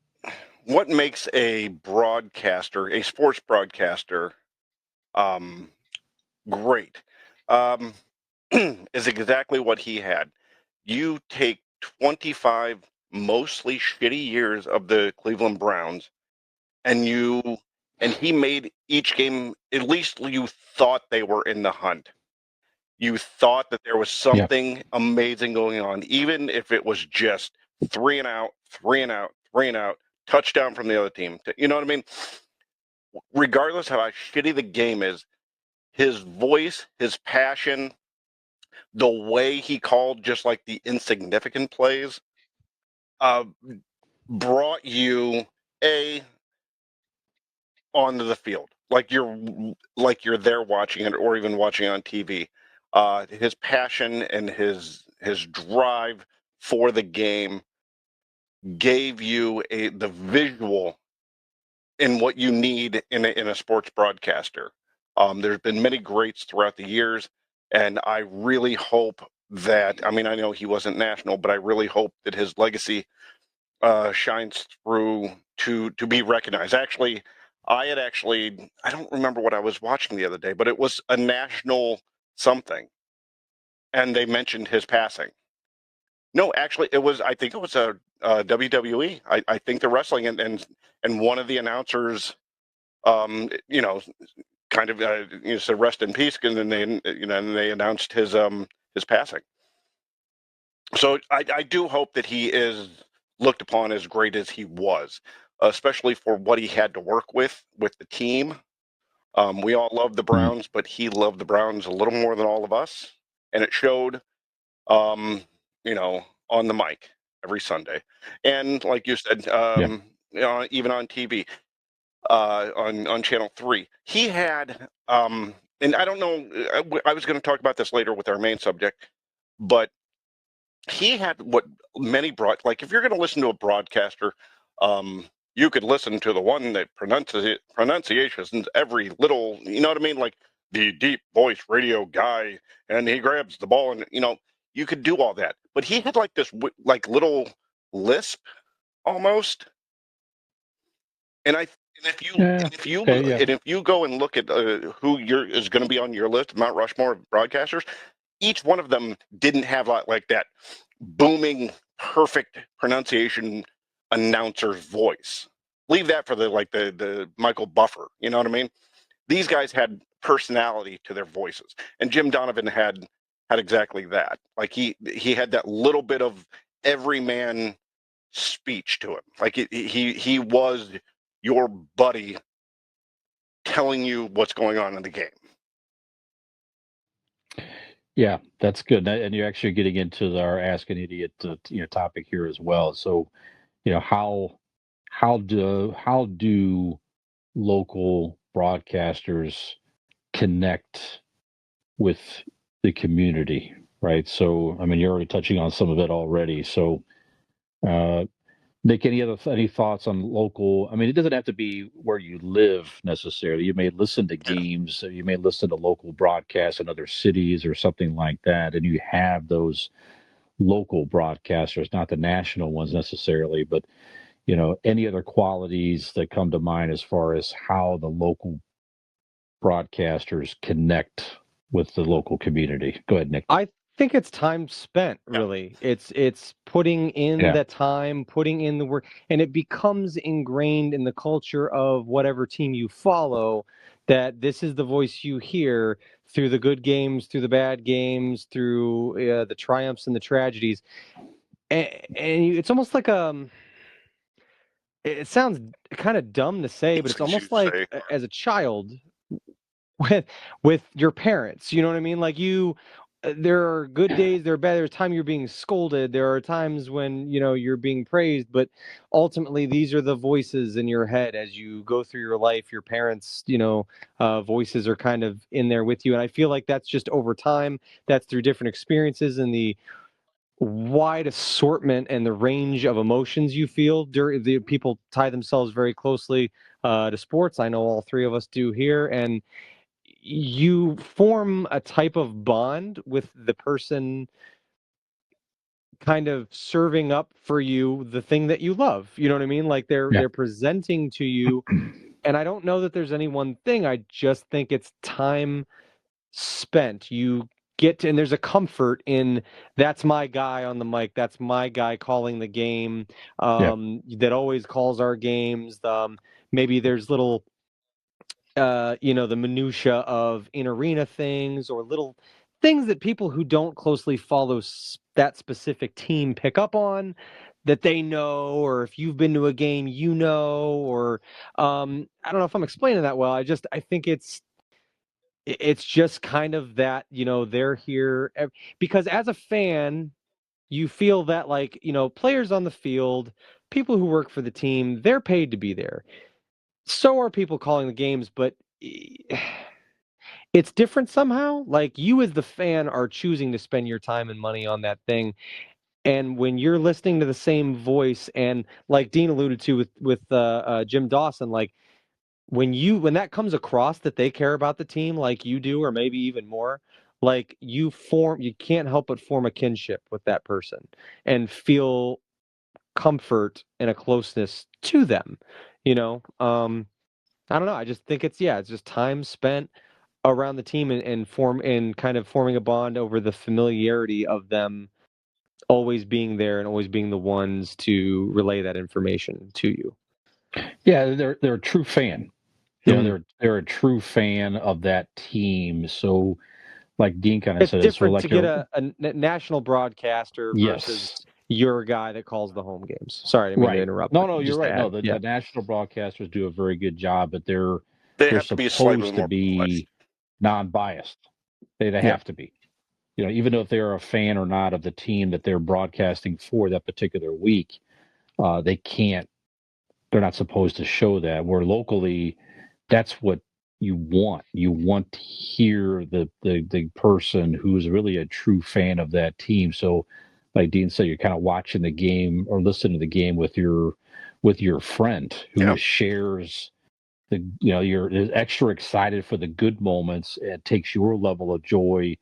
makes a broadcaster, a sports broadcaster, great, is exactly what he had. You take 25 mostly shitty years of the Cleveland Browns, and you and he made each game, at least you thought they were in the hunt. You thought that there was something amazing going on, even if it was just 3 and out, 3 and out, 3 and out, touchdown from the other team. You know what I mean? Regardless of how shitty the game is, his voice, his passion, the way he called just like the insignificant plays, brought you onto the field, like you're there watching it, or even watching it on TV. His passion and his drive for the game gave you the visual in what you need in a sports broadcaster. There's been many greats throughout the years, and I really hope that, I mean, I know he wasn't national, but I really hope that his legacy shines through to be recognized. Actually, I don't remember what I was watching the other day, but it was a national something, and they mentioned his passing. No, actually, I think it was a WWE. I think the wrestling, and one of the announcers, you know, kind of said rest in peace, and then they announced his passing. So I do hope that he is looked upon as great as he was, especially for what he had to work with the team. We all love the Browns, but he loved the Browns a little more than all of us, and it showed, on the mic every Sunday, and like you said, even on TV, on Channel 3, he had, and I don't know, I was going to talk about this later with our main subject, but he had what many like if you're going to listen to a broadcaster, you could listen to the one that pronunciations every little, you know what I mean, like the deep voice radio guy, and he grabs the ball, and you could do all that, but he had like this like little lisp almost. And if you go and look at who is going to be on your list of Mount Rushmore broadcasters, each one of them didn't have like that booming, perfect pronunciation announcer's voice. Leave that for the Michael Buffer. You know what I mean? These guys had personality to their voices, and Jim Donovan had exactly that. Like he had that little bit of everyman speech to him. Like he was your buddy telling you what's going on in the game. Yeah, that's good. And you're actually getting into our Ask an Idiot topic here as well. So, how do local broadcasters connect with the community, right? So, I mean, you're already touching on some of it already. So, Nick, any thoughts on local? I mean, it doesn't have to be where you live necessarily. You may listen to games, you may listen to local broadcasts in other cities or something like that, and you have those local broadcasters, not the national ones necessarily, but any other qualities that come to mind as far as how the local broadcasters connect with the local community. Go ahead, Nick. I think it's time spent, really. It's putting in the time, putting in the work, and it becomes ingrained in the culture of whatever team you follow, that this is the voice you hear through the good games, through the bad games, through the triumphs and the tragedies. And it's almost like it sounds kind of dumb to say, but it's almost like as a child with your parents, you know what I mean? Like there are good days, there are bad. There's time you're being scolded. There are times when you're being praised, but ultimately these are the voices in your head as you go through your life. Your parents, voices are kind of in there with you, and I feel like that's just over time. That's through different experiences and the wide assortment and the range of emotions you feel. The people tie themselves very closely to sports. I know all three of us do here, and you form a type of bond with the person kind of serving up for you the thing that you love. You know what I mean? Like they're presenting to you, and I don't know that there's any one thing. I just think it's time spent. You get to, and there's a comfort in that's my guy on the mic. That's my guy calling the game. That always calls our games. Maybe there's little the minutia of in-arena things or little things that people who don't closely follow that specific team pick up on that they know, or if you've been to a game, or I don't know if I'm explaining that well. I think it's just kind of that, they're here because as a fan, you feel that like, players on the field, people who work for the team, they're paid to be there. So are people calling the games, but it's different somehow. Like you as the fan are choosing to spend your time and money on that thing. And when you're listening to the same voice, and like Dean alluded to with Jim Dawson, like when that comes across that they care about the team like you do, or maybe even more, like you can't help but form a kinship with that person and feel comfort and a closeness to them. I don't know. I just think it's just time spent around the team and kind of forming a bond over the familiarity of them always being there and always being the ones to relay that information to you. Yeah, they're a true fan. They're a true fan of that team. So, like Dean kind of It's said, it's sort of different to like get a national broadcaster versus yes, your guy that calls the home games. Sorry, I didn't mean to right. interrupt. No, but no, you're just to right. No, add, the national broadcasters do a very good job, but they're They they're have to be slightly supposed to more polished. be non-biased. They have to be. Even though if they're a fan or not of the team that they're broadcasting for that particular week, they can't. They're not supposed to show that. Where locally, that's what you want. You want to hear the person who's really a true fan of that team. So, like Dean said, you're kind of watching the game or listening to the game with your friend who shares you're extra excited for the good moments and takes your level of joy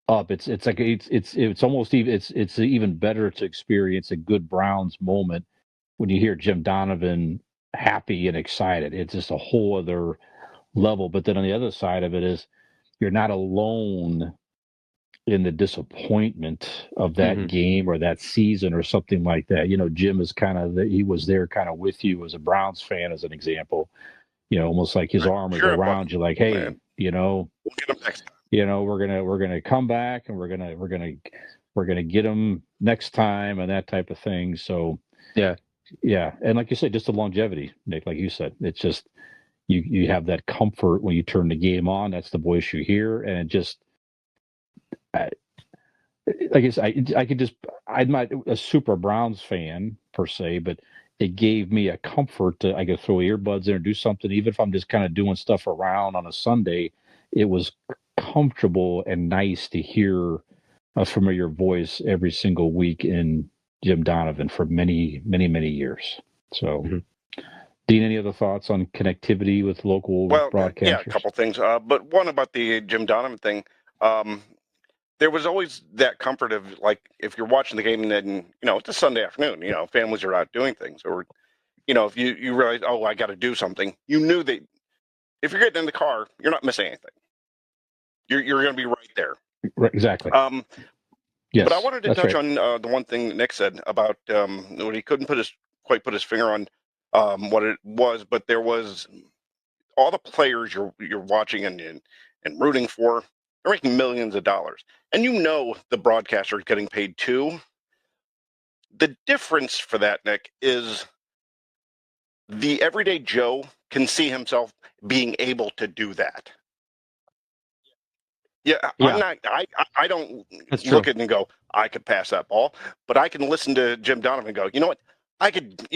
up. It's almost even it's even better to experience a good Browns moment when you hear Jim Donovan happy and excited. It's just a whole other level. But then on the other side of it is you're not alone in the disappointment of that game or that season or something like that. Jim is he was there kind of with you as a Browns fan, as an example. Almost like his arm is Sure, around you, like, hey, we'll get them next time. we're gonna come back and we're gonna get them next time and that type of thing. So yeah, and like you said, just the longevity, Nick, like you said, it's just you have that comfort when you turn the game on. That's the voice you hear, and it just I guess I could just I'm not a super Browns fan per se, but it gave me a comfort to I could throw earbuds in or do something, even if I'm just kind of doing stuff around on a Sunday. It was comfortable and nice to hear a familiar voice every single week in Jim Donovan for many, many, many years. So, Dean, any other thoughts on connectivity with local broadcasters? Yeah, a couple things. But one about the Jim Donovan thing. There was always that comfort of like if you're watching the game and then it's a Sunday afternoon, families are out doing things, or if you realize, oh, I got to do something, you knew that if you're getting in the car, you're not missing anything. You're going to be right there. Right, exactly. Yes, but I wanted to touch on the one thing that Nick said about what he couldn't quite put his finger on what it was, but there was all the players you're watching and rooting for. They're making millions of dollars, and the broadcaster is getting paid too. The difference for that, Nick, is the everyday Joe can see himself being able to do that. Yeah. I'm not. I don't look at it and go, I could pass that ball, but I can listen to Jim Donovan and go, you know what? I could,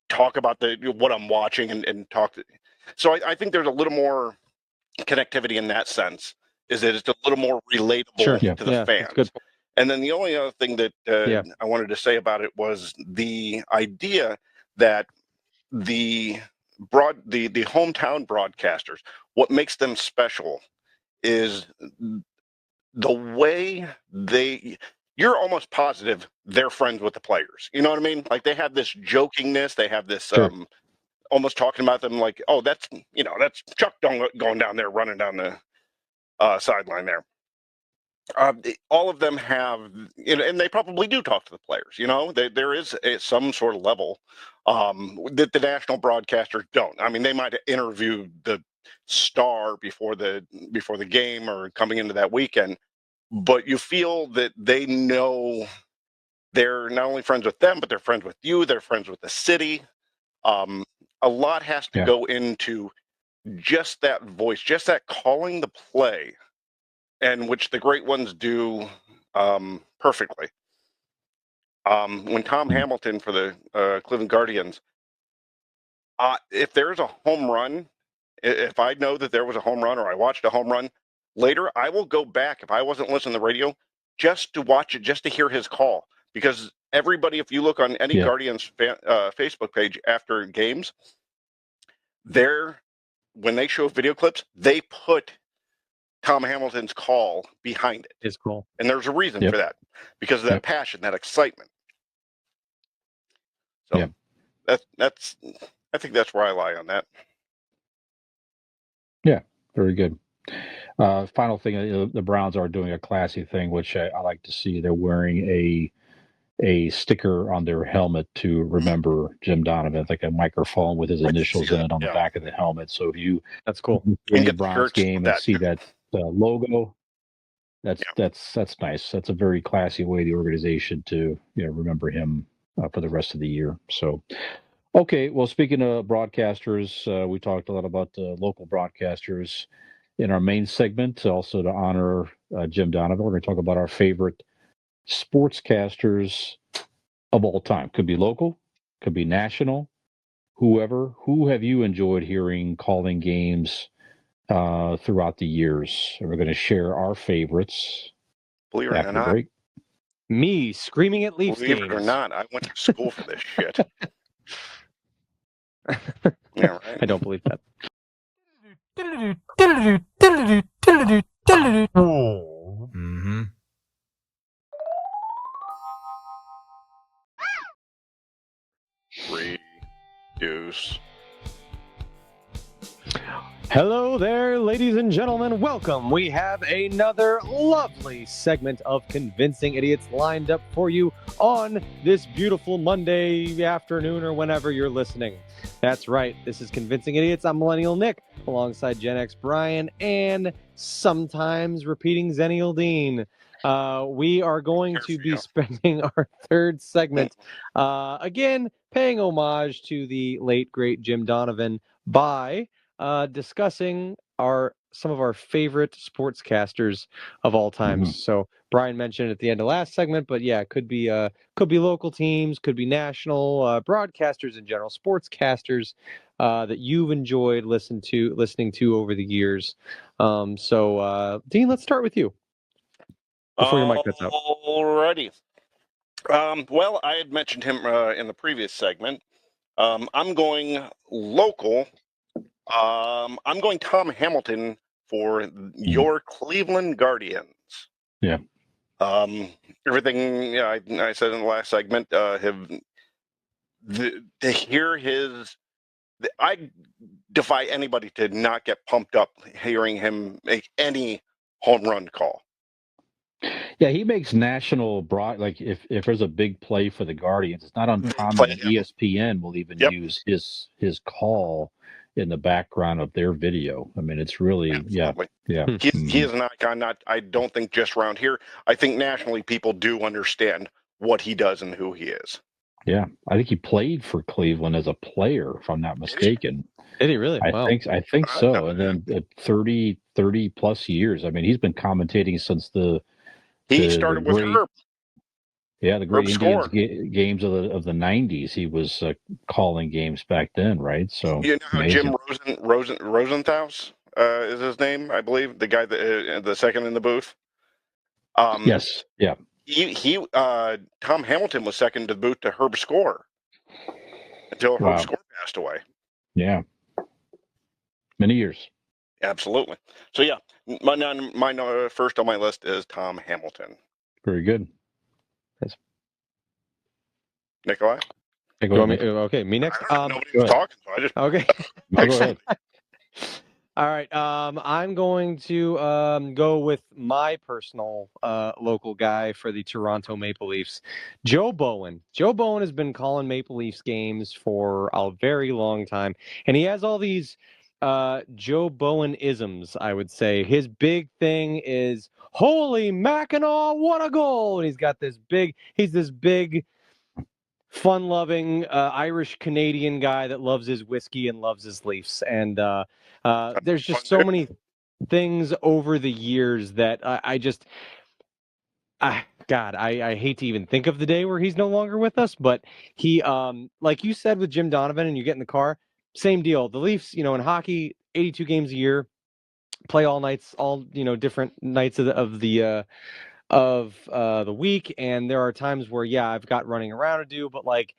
talk about what I'm watching and talk to. So I think there's a little more connectivity in that sense. Is that it's a little more relatable to the fans. Good. And then the only other thing that I wanted to say about it was the idea that the hometown broadcasters, what makes them special is the way you're almost positive they're friends with the players. You know what I mean? Like they have this jokingness, they have this almost talking about them like, oh, that's Chuck going down there, running down the sideline there. All of them have, and they probably do talk to the players. There is some sort of level that the national broadcasters don't. I mean, they might interview the star before the game or coming into that weekend, but you feel that they know they're not only friends with them, but they're friends with you. They're friends with the city. A lot has to Yeah. go into just that voice, just that calling the play, and which the great ones do perfectly. When Tom Hamilton for the Cleveland Guardians, if there's a home run, if I know that there was a home run or I watched a home run later, I will go back if I wasn't listening to the radio just to watch it, just to hear his call. Because everybody, if you look on any Yeah. Guardians Facebook page after games, when they show video clips, they put Tom Hamilton's call behind it. It's cool. And there's a reason Yep. for that, because of that Yep. passion, that excitement. So Yep. I think that's where I lie on that. Yeah, very good. Final thing, the Browns are doing a classy thing, which I like to see. They're wearing a sticker on their helmet to remember Jim Donovan, like a microphone with his I can see initials in that, it on the yeah. back of the helmet. So if you That's cool. any get the Browns shirts game with and that, see too. that logo, that's nice. That's a very classy way the organization to remember him for the rest of the year. So. Okay, well, speaking of broadcasters, we talked a lot about local broadcasters in our main segment. Also, to honor Jim Donovan, we're going to talk about our favorite sportscasters of all time. Could be local, could be national, whoever. Who have you enjoyed hearing calling games throughout the years? And we're going to share our favorites Believe it after or the not, break. Me screaming at Leafs believe it or games. not, I went to school for this shit. Yeah, right. I don't believe that. Mm-hmm. Reduce. Hello there, ladies and gentlemen. Welcome. We have another lovely segment of Convincing Idiots lined up for you on this beautiful Monday afternoon or whenever you're listening. That's right. This is Convincing Idiots. I'm Millennial Nick alongside Gen X Brian and sometimes repeating Zennial Dean. We are going Care to for be you. spending our third segment again paying homage to the late, great Jim Donovan by discussing some of our favorite sportscasters of all times. So Brian mentioned it at the end of last segment, but yeah, it could be local teams, could be national broadcasters in general, sportscasters that you've enjoyed listening to over the years. Dean, let's start with you before your mic cuts out. Alrighty. Well, I had mentioned him in the previous segment. I'm going local. I'm going Tom Hamilton for your Cleveland Guardians. Yeah. Everything I said in the last segment, to hear I defy anybody to not get pumped up hearing him make any home run call. Yeah, he makes national like if there's a big play for the Guardians, it's not uncommon that ESPN will even use his call in the background of their video. I mean, it's really Absolutely. yeah. He is an icon. I don't think just around here. I think nationally people do understand what he does and who he is. Yeah, I think he played for Cleveland as a player, if I'm not mistaken. Did he really? Wow. I think so. And then at 30 plus years. I mean, he's been commentating since he started with great, Herb. yeah, the great Herb Indians scored. games of the 90s. He was calling games back then, right? So You know how amazing. Jim Rosenthal's is his name, I believe, the guy that the second in the booth. Yes, yeah. Tom Hamilton was second to the booth to Herb Score until Herb Score passed away. Yeah, many years. Absolutely. So yeah, my first on my list is Tom Hamilton. Very good. Yes. Nikolai? Okay, me next. Nobody was talking, so I just okay. No, go ahead. All right. I'm going to go with my personal local guy for the Toronto Maple Leafs, Joe Bowen. Joe Bowen has been calling Maple Leafs games for a very long time, and he has all these Joe Bowen isms, I would say. His big thing is, holy Mackinac, what a goal! And he's this big, fun-loving Irish Canadian guy that loves his whiskey and loves his Leafs. And there's just so many things over the years that God, I hate to even think of the day where he's no longer with us, but he, like you said with Jim Donovan, and you get in the car, same deal. The Leafs, in hockey, 82 games a year, play all nights, all different nights of the week, and there are times where I've got running around to do, but like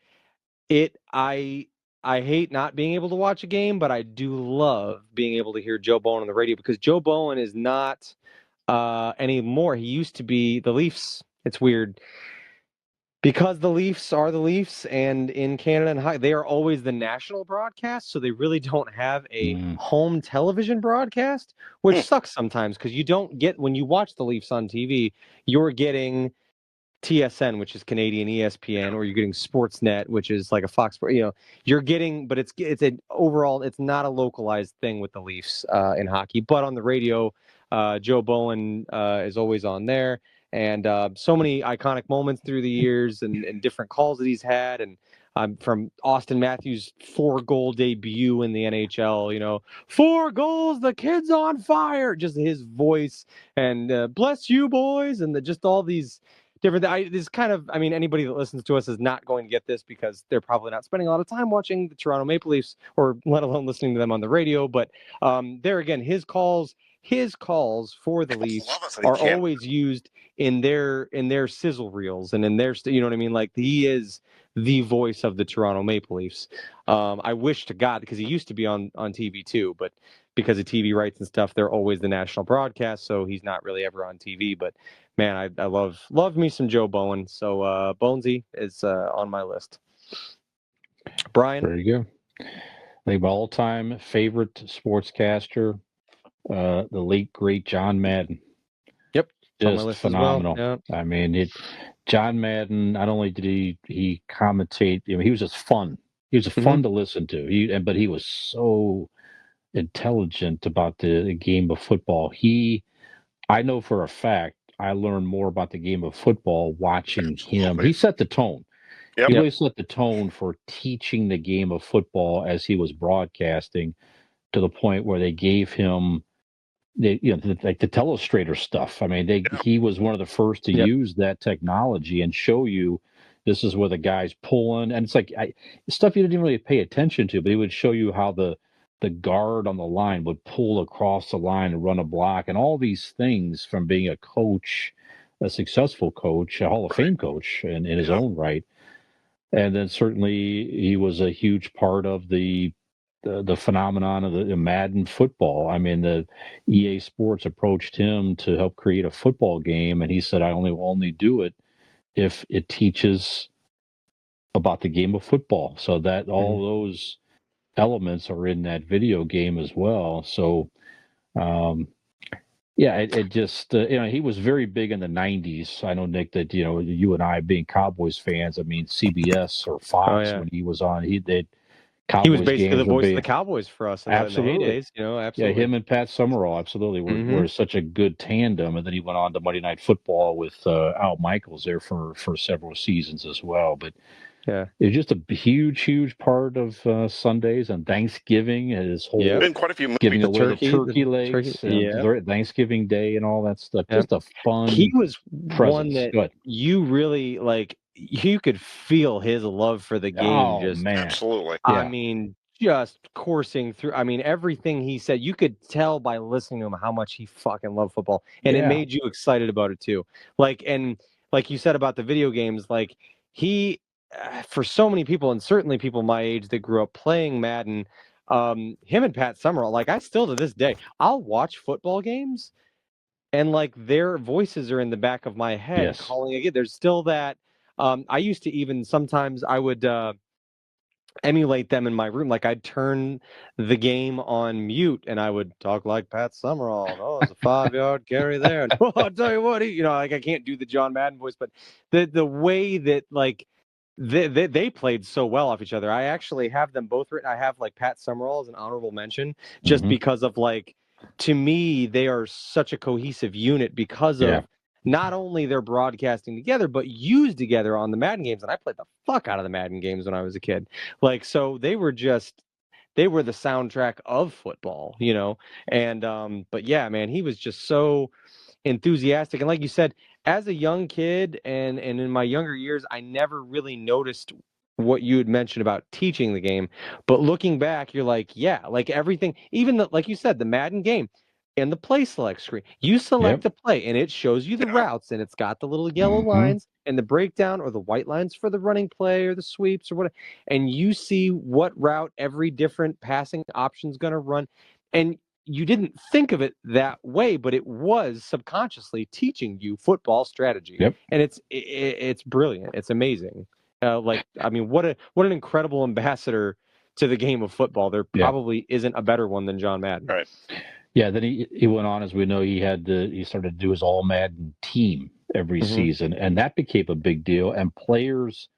it, I hate not being able to watch a game, but I do love being able to hear Joe Bowen on the radio because Joe Bowen is not anymore. He used to be the Leafs. It's weird because the Leafs are the Leafs, and in Canada and they are always the national broadcast, so they really don't have a home television broadcast, which sucks sometimes because you don't get when you watch the Leafs on TV, you're getting TSN, which is Canadian ESPN, or you're getting Sportsnet, which is like a Fox Sports. You're getting, but it's an overall, it's not a localized thing with the Leafs in hockey. But on the radio, Joe Bowen is always on there, and so many iconic moments through the years, and different calls that he's had, and from Austin Matthews' 4-goal debut in the NHL. 4 goals, the kid's on fire. Just his voice, and bless you boys, and just all these different. Anybody that listens to us is not going to get this because they're probably not spending a lot of time watching the Toronto Maple Leafs, or let alone listening to them on the radio. But there again, his calls for the Leafs are always used in their sizzle reels and in their, you know what I mean? Like, he is the voice of the Toronto Maple Leafs. I wish to God, because he used to be on TV too, but because of TV rights and stuff, they're always the national broadcast, so he's not really ever on TV. But man, I love me some Joe Bowen. So Bonesy is on my list. Brian? There you go. My all-time favorite sportscaster, the late great John Madden. Yep, it's on my Just list phenomenal. as well. Yeah. I mean, John Madden. Not only did he commentate, he was just fun. He was fun to listen to. But he was so intelligent about the game of football. I know for a fact, I learned more about the game of football watching him. He set the tone. Yep. He really set the tone for teaching the game of football as he was broadcasting, to the point where they gave him like the telestrator stuff. I mean, he was one of the first to use that technology and show you this is where the guy's pulling, and it's like stuff you didn't really pay attention to, but he would show you how the guard on the line would pull across the line and run a block, and all these things from being a coach, a successful coach, a Hall of Fame coach in his own right. And then certainly he was a huge part of the phenomenon of the Madden football. I mean, the EA Sports approached him to help create a football game, and he said, "I only do it if it teaches about the game of football." So that all those elements are in that video game as well. So, it just he was very big in the '90s. I know, Nick, that you and I, being Cowboys fans, I mean, CBS or Fox, when he was on, he was basically the voice of the Cowboys for us in the heydays. Absolutely. Yeah, him and Pat Summerall absolutely were such a good tandem. And then he went on to Monday Night Football with Al Michaels there for several seasons as well. But it was just a huge part of Sundays and Thanksgiving. His whole been quite a few giving away turkey, the turkey legs and Thanksgiving Day and all that stuff. Just a fun. He was presence. One that you really like. You could feel his love for the game. Oh, man. Absolutely. I mean, just coursing through. I mean, everything he said, you could tell by listening to him how much he fucking loved football, and it made you excited about it too. Like you said about the video games, like he, for so many people, and certainly people my age that grew up playing Madden, him and Pat Summerall, like I still to this day, I'll watch football games, and like their voices are in the back of my head calling again. There's still that. I used to even sometimes I would emulate them in my room. Like I'd turn the game on mute and I would talk like Pat Summerall. Oh, it's a 5-yard carry there. And, I'll tell you what, like I can't do the John Madden voice, but the way that like they played so well off each other. I actually have them both written. I have like Pat Summerall as an honorable mention, just because of like, to me, they are such a cohesive unit because of not only their broadcasting together, but used together on the Madden games. And I played the fuck out of the Madden games when I was a kid. Like, so they were the soundtrack of football, you know? And, but yeah, man, he was just so enthusiastic. And like you said, as a young kid and in my younger years, I never really noticed what you had mentioned about teaching the game. But looking back, you're like, yeah, like everything, even like you said, the Madden game and the play select screen, you select a play and it shows you the routes and it's got the little yellow lines and the breakdown or the white lines for the running play or the sweeps or whatever. And you see what route every different passing option is going to run. And you didn't think of it that way, but it was subconsciously teaching you football strategy. Yep. And it's brilliant. It's amazing. Like, I mean, what an incredible ambassador to the game of football. There probably isn't a better one than John Madden. Right. Yeah. Then he went on, as we know, he started to do his all Madden team every season, and that became a big deal. And players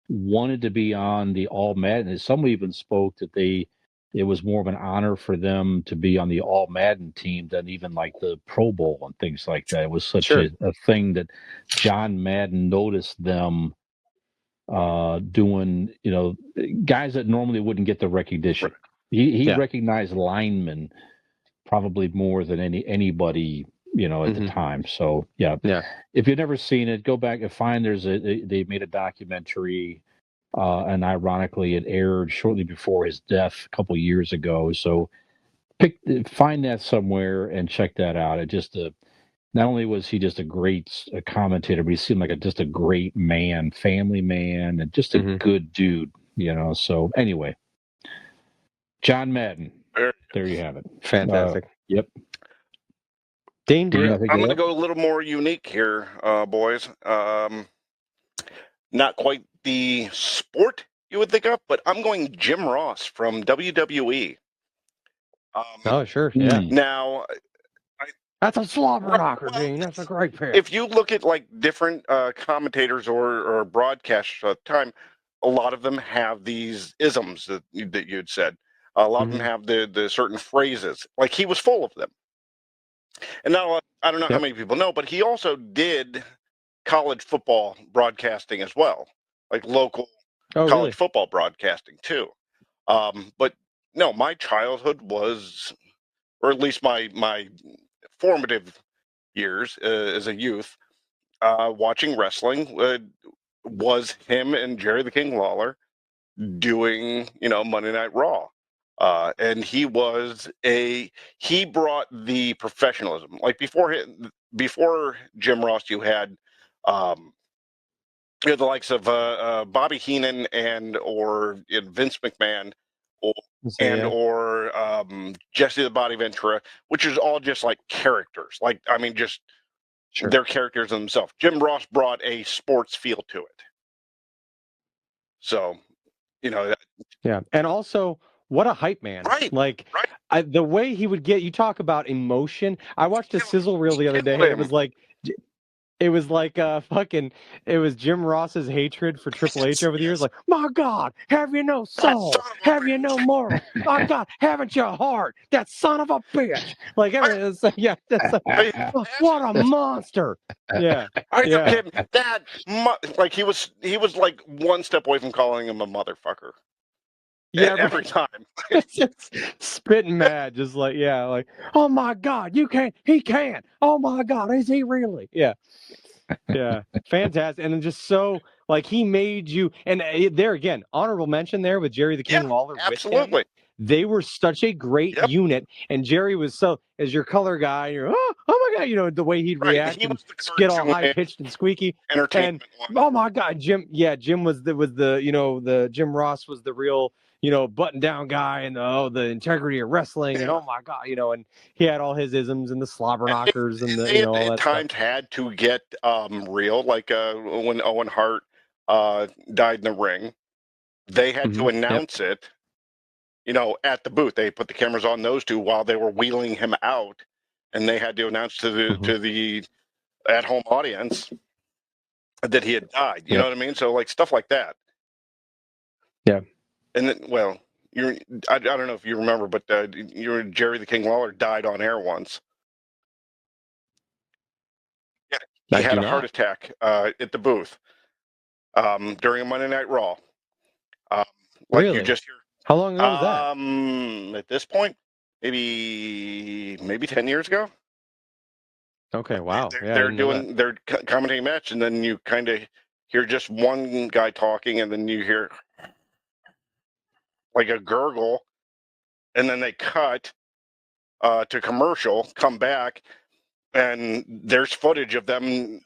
wanted to be on the all Madden. And some even spoke that it was more of an honor for them to be on the all Madden team than even like the Pro Bowl and things like that. It was such a thing that John Madden noticed them doing, you know, guys that normally wouldn't get the recognition. He recognized linemen probably more than anybody, you know, at the time. So yeah. If you've never seen it, go back and find they made a documentary, and ironically it aired shortly before his death a couple years ago. So find that somewhere and check that out. It just not only was he just a great commentator, but he seemed like just a great man, family man, and just a good dude, you know. So anyway, John Madden. There you have it. Fantastic. Yep. Dane, I'm going to go a little more unique here, boys. Not quite the sport you would think of, but I'm going Jim Ross from WWE. Oh, sure. Yeah. Now, that's a slobber knocker, Gene. That's a great pick. If you look at like different commentators or broadcasts at the time, a lot of them have these isms that you'd said. A lot of them have the certain phrases. Like he was full of them. And now I don't know how many people know, but he also did college football broadcasting as well, like local college football broadcasting too. But no, my childhood was, or at least my formative years as a youth, watching wrestling was him and Jerry the King Lawler doing, you know, Monday Night Raw. And he brought the professionalism. Like before Jim Ross, you had the likes of Bobby Heenan or Vince McMahon or Jesse the Body Ventura, which is all just like characters. Like, I mean, just they're characters themselves. Jim Ross brought a sports feel to it. So, you know. Yeah. And also, what a hype man. Right. Like, the way he would you talk about emotion. I watched a sizzle reel the other day, and it was like it was Jim Ross's hatred for Triple H over the years. Like, my God, have you no soul? Have you no moral? My God, haven't you a heart? That son of a bitch. Like, that's what a monster. Yeah. Are you kidding? Like he was like one step away from calling him a motherfucker. Yeah, every time. Just spitting mad, just like, oh my God, he can't. Oh my God, is he really? Yeah. Yeah, fantastic. And then just so, like, he made you, and there again, honorable mention there with Jerry the King Lawler. Absolutely. With him. They were such a great unit, and Jerry was so, as your color guy, you're, oh my God, you know, the way he'd react and get all high pitched and squeaky. Entertainment. And, oh my God, Jim was the you know, the Jim Ross was the real, you know, button down guy and the integrity of wrestling, and oh my God, you know, and he had all his isms and the slobber knockers and the, you know, all that times stuff. had to get real, like when Owen Hart died in the ring, they had to announce it, you know, at the booth. They put the cameras on those two while they were wheeling him out, and they had to announce to the at home audience that he had died. You know what I mean? So like stuff like that. Yeah. And then, well, I don't know if you remember, but Jerry the King Lawler died on air once. Yeah, he I had do a heart not. attack at the booth during a Monday Night Raw. Like you Really? just hear. How long ago was that? At this point, maybe 10 years ago. Okay, wow. Yeah, I They're didn't know that. they're commentating a match, and then you kind of hear just one guy talking, and then you hear like a gurgle, and then they cut to commercial, come back, and there's footage of them,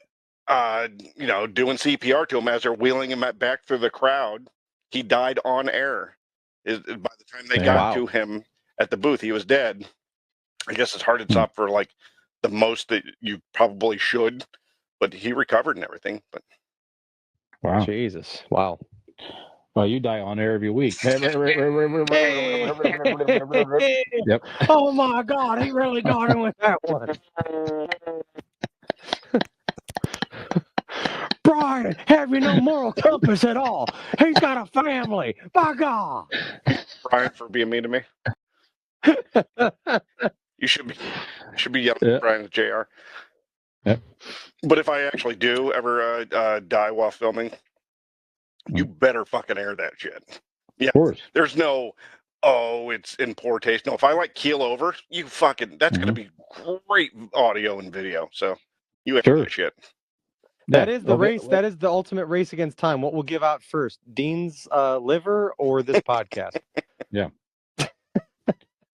doing CPR to him as they're wheeling him back through the crowd. He died on air. By the time they Damn. got Wow. to him at the booth, he was dead. I guess his heart had stopped for like the most that you probably should, but he recovered and everything. But Wow. Jesus. Wow. Well, you die on air every week. Yep. Oh my God, he really got him with that one. Brian, have you no moral compass at all? He's got a family. By God. Brian, for being mean to me, you should be yelling Yeah. at Brian at JR. Yep. But if I actually do ever die while filming, you better fucking air that shit. Yeah, Of course. there's no, it's in poor taste. No, if I like keel over, that's going to be great audio and video. So you air Sure. that shit. That Yeah. is the race. That is the ultimate race against time. What will give out first, Dean's liver or this podcast? Yeah.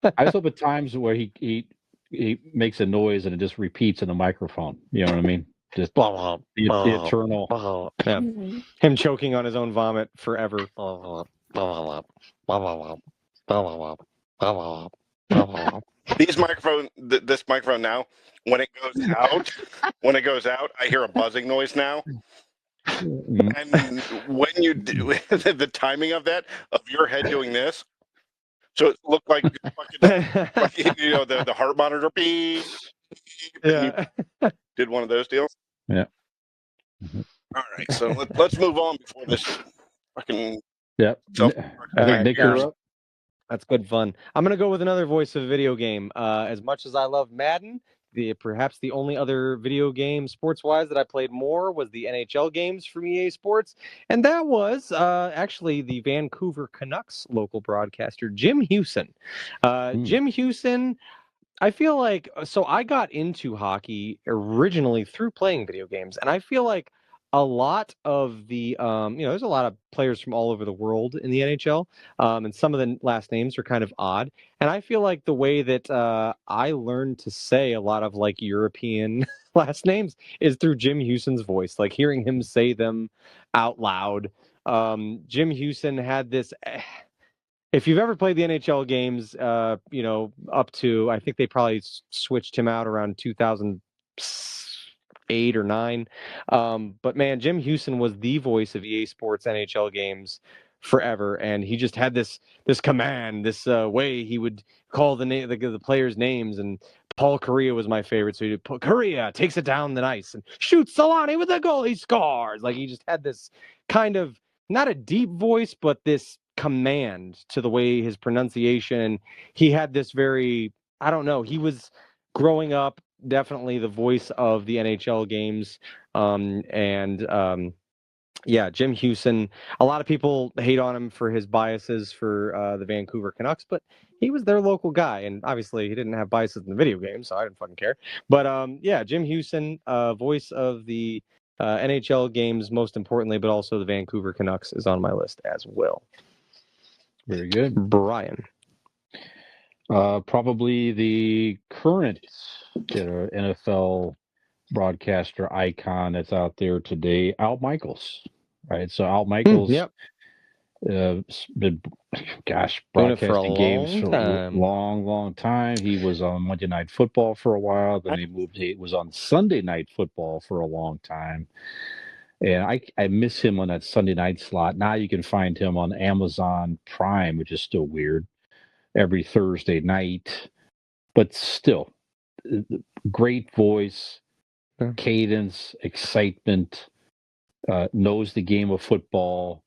I just hope at times where he makes a noise and it just repeats in the microphone. You know what I mean? Just the eternal. Yeah. Him choking on his own vomit forever. This microphone now, when it goes out, I hear a buzzing noise now. And when you do the timing of your head doing this, so it looked like the heart monitor beep. Yeah. You did one of those deals. Yeah. All right, so let's move on before this fucking. Yep. I think Nick, you're up. That's good fun. I'm gonna go with another voice of a video game. As much as I love Madden, perhaps the only other video game sports-wise that I played more was the NHL games from EA Sports, and that was actually the Vancouver Canucks local broadcaster, Jim Hewson. Jim Hewson, I feel like so I got into hockey originally through playing video games, and I feel like a lot of the there's a lot of players from all over the world in the NHL, and some of the last names are kind of odd. And I feel like the way that I learned to say a lot of like European last names is through Jim Hewson's voice, like hearing him say them out loud. Jim Hewson had this. If you've ever played the NHL games, up to, I think they probably switched him out around 2008 or 9. But man, Jim Hewson was the voice of EA Sports NHL games forever, and he just had this command, this way he would call the players' names. And Paul Correa was my favorite, so he'd put Correa takes it down the ice and shoots Solani with a goal, he scores. Like he just had this kind of not a deep voice, but this command to the way his pronunciation. He had this very, I don't know, he was growing up definitely the voice of the NHL games. Jim Hewson, a lot of people hate on him for his biases for the Vancouver Canucks, but he was their local guy, and obviously he didn't have biases in the video game, so I didn't fucking care. But Jim Hewson, voice of the NHL games, most importantly, but also the Vancouver Canucks is on my list as well. Very good. Brian. Probably the current NFL broadcaster icon that's out there today, Al Michaels. Right. So Al Michaels been broadcasting games for a long time. He was on Monday Night Football for a while. Then he was on Sunday Night Football for a long time. And I miss him on that Sunday night slot. Now you can find him on Amazon Prime, which is still weird, every Thursday night. But still, great voice, cadence, excitement, knows the game of football.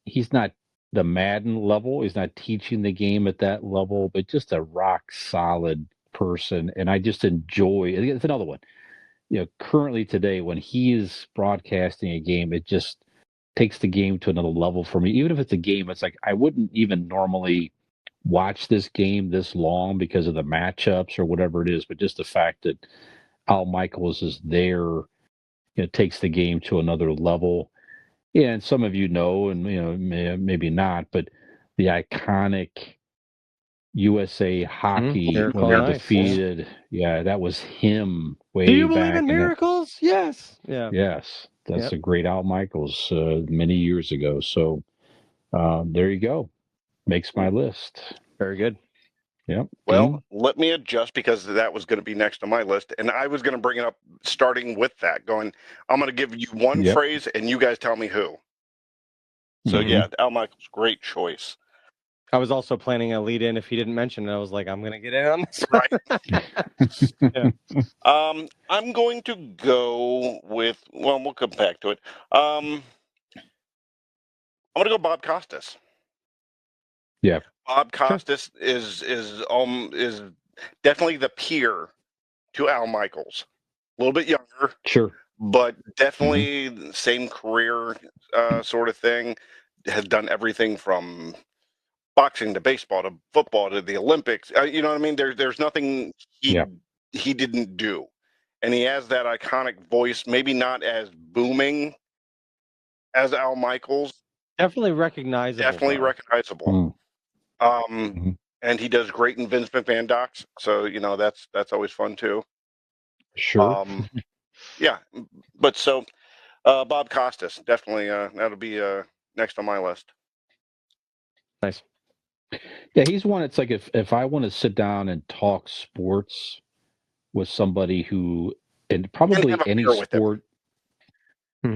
He's not the Madden level. He's not teaching the game at that level, but just a rock solid person. And I just enjoy. It's another one. Currently today, when he is broadcasting a game, it just takes the game to another level for me. Even if it's a game, it's like I wouldn't even normally watch this game this long because of the matchups or whatever it is, but just the fact that Al Michaels is there, takes the game to another level. Yeah, and some of and maybe not, but the iconic USA hockey Miracle when they on Ice, defeated, that was him Do way you believe back in in that. miracles? Yes. Yeah. Yes, that's Yep. a great Al Michaels many years ago. So there you go. Makes my list. Very good. Yep. Well, Dean? let me adjust because that was going to be next on my list, and I was going to bring it up starting with that. I'm going to give you one Yep. phrase, and you guys tell me who. So Mhm. yeah, Al Michaels, great choice. I was also planning a lead in if he didn't mention it. I was like, I'm going to get in on this one. Right. I'm going to go with. Well, we'll come back to it. I'm going to go Bob Costas. Yeah. Bob Costas is definitely the peer to Al Michaels. A little bit younger, Sure. but definitely the same career sort of thing. Has done everything from boxing to baseball to football to the Olympics. You know what I mean? There's nothing he didn't do, and he has that iconic voice. Maybe not as booming as Al Michaels. Definitely recognizable. Definitely though. recognizable. And he does great in Vince McMahon docs. So that's always fun too. Sure. Yeah, but so Bob Costas definitely that'll be next on my list. Nice. Yeah, he's one. It's like if I want to sit down and talk sports with somebody who, and probably have a any beer with him. sport,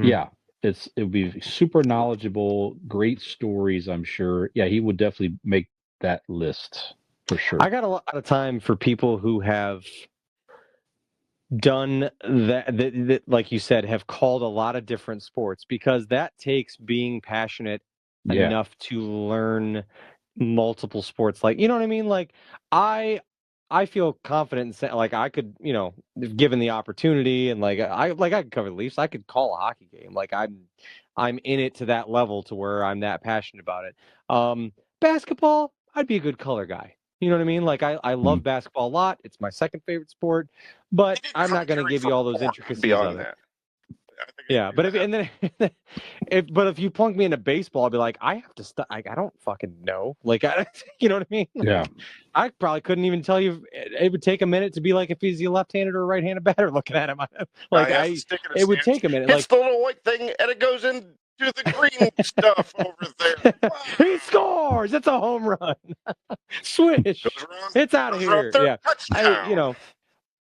yeah, it would be super knowledgeable, great stories. I'm sure. Yeah, he would definitely make that list for sure. I got a lot of time for people who have done that, like you said, have called a lot of different sports, because that takes being passionate enough to learn multiple sports. Like, you know what I mean? Like, I feel confident in saying, like, I could, if given the opportunity, and I could cover the Leafs. I could call a hockey game. Like, I'm in it to that level to where I'm that passionate about it. Basketball, I'd be a good color guy. You know what I mean? Like, I love basketball a lot. It's my second favorite sport, but I'm not going to give you all those intricacies beyond of it. that. Yeah, but if you plunk me into baseball, I'd be like, I have to I don't fucking know. Like, you know what I mean? Yeah. I probably couldn't even tell you. It would take a minute to be like, if he's a left-handed or a right-handed batter looking at him. It would take a minute. Hits the little white thing and it goes into the green stuff over there. Wow. He scores! It's a home run. Swish! It's out of here. Yeah, touchdown.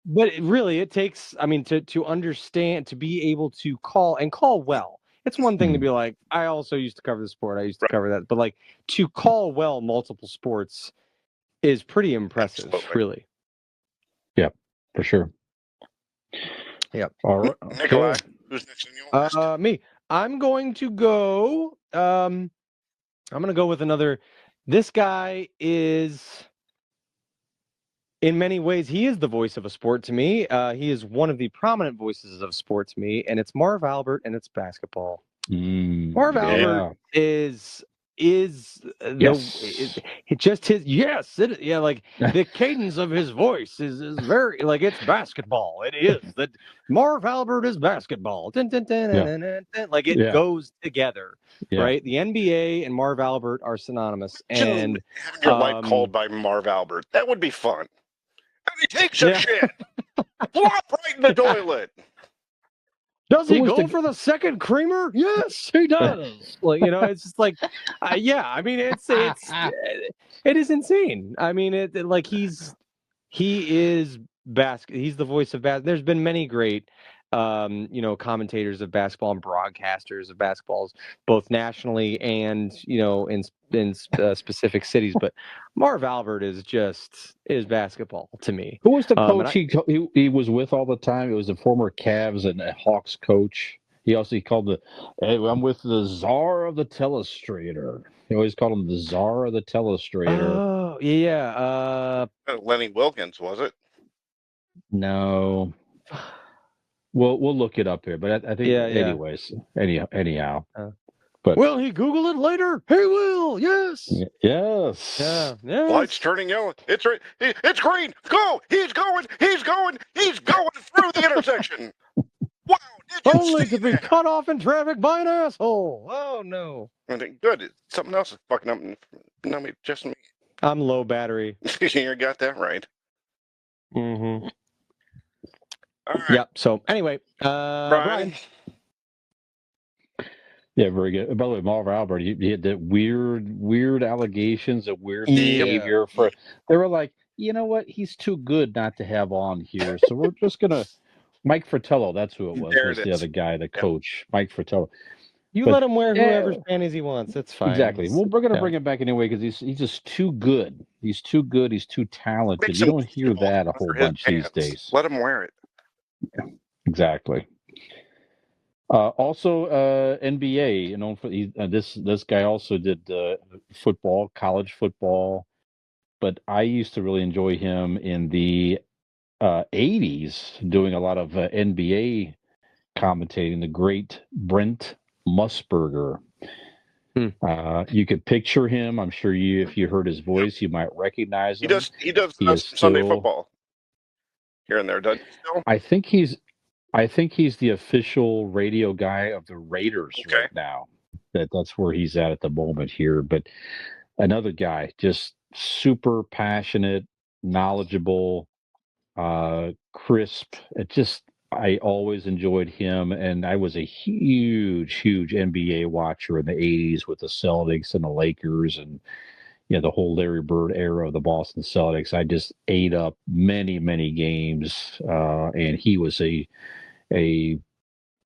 But it takes. I mean, to understand, to be able to call well. It's one thing to be like, I also used to cover the sport. I used to cover that, but like, to call well multiple sports is pretty impressive. Absolutely. Really. Yep, for sure. Yep. All right. Nikolai, who's next on your list? Me. I'm going to go. I'm going to go with another. This guy is, in many ways, he is the voice of a sport to me. He is one of the prominent voices of sport to me, and it's Marv Albert, and it's basketball. Marv Albert is just his like the cadence of his voice is very, like, it's basketball. It is that Marv Albert is basketball. Dun, dun, dun, dun, dun, dun. Like, it goes together, right? The NBA and Marv Albert are synonymous. And having your life called by Marv Albert, that would be fun. And he takes a shit, flop right in the toilet. Does he go for the second creamer? Yes, he does. Like, it's just like, yeah. I mean, it is insane. I mean, he is he's the voice of basketball. There's been many great, commentators of basketball and broadcasters of basketballs, both nationally and in specific cities. But Marv Albert is basketball to me. Who was the coach he was with all the time? It was the former Cavs and Hawks coach. He called I'm with the czar of the telestrator. He always called him the czar of the telestrator. Oh, yeah. Lenny Wilkins, was it? No. We'll look it up here, but I think Yeah. anyways. Anyhow. Uh, But will he Google it later? He will. Yes. yes. Yeah. Yes. Lights turning yellow. It's right. It's green. Go. He's going. He's going. He's going through the intersection. Wow. Did you Only see to be that? cut off in traffic by an asshole. Oh no. I think, good. Something else is fucking up. No, just me. I'm low battery. You got that right. Mm-hmm. All right. Yep. So anyway, Brian. Yeah, very good. By the way, Marv Albert, he had that weird allegations of weird Yeah. behavior. They were like, you know what? He's too good not to have on here, so we're just gonna. Mike Fratello, that's who it was. There Was it the is. other guy, the coach, Mike Fratello. You But- let him wear Yeah. whoever's panties he wants. That's fine. Exactly. Well, we're gonna Yeah. bring him back anyway because he's just too good. He's too good. He's too talented. Makes You him don't hear comfortable that a under whole his bunch these pants. days. Let him wear it. Exactly. Also, NBA. Known for this guy also did football, college football, but I used to really enjoy him in the 80s, doing a lot of NBA commentating. The great Brent Musburger. You could picture him. I'm sure if you heard his voice, you might recognize him. He does He is Sunday still- football here and there, doesn't he still? I think he's the official radio guy of the Raiders Okay. right now. That's where he's at the moment here. But another guy, just super passionate, knowledgeable, crisp. I always enjoyed him, and I was a huge NBA watcher in the '80s with the Celtics and the Lakers, and the whole Larry Bird era of the Boston Celtics. I just ate up many games, and he was a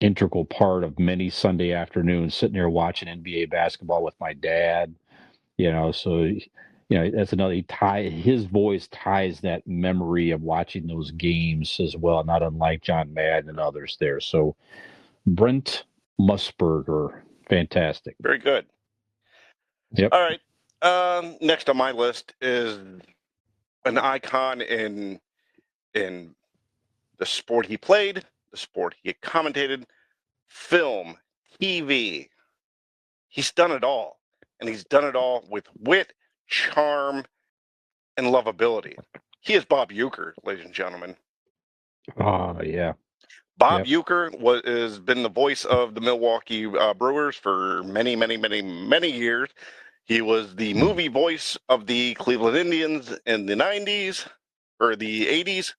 integral part of many Sunday afternoons, sitting there watching NBA basketball with my dad. So that's another. His voice ties that memory of watching those games as well, not unlike John Madden and others there. So Brent Musburger, fantastic. Very good. Yep. All right. Next on my list is an icon in the sport he played, the sport he commentated, film, TV. He's done it all, and he's done it all with wit, charm, and lovability. He is Bob Uecker, ladies and gentlemen. Oh yeah. Bob Uecker has been the voice of the Milwaukee Brewers for many years. He was the movie voice of the Cleveland Indians in the 90s or the 80s.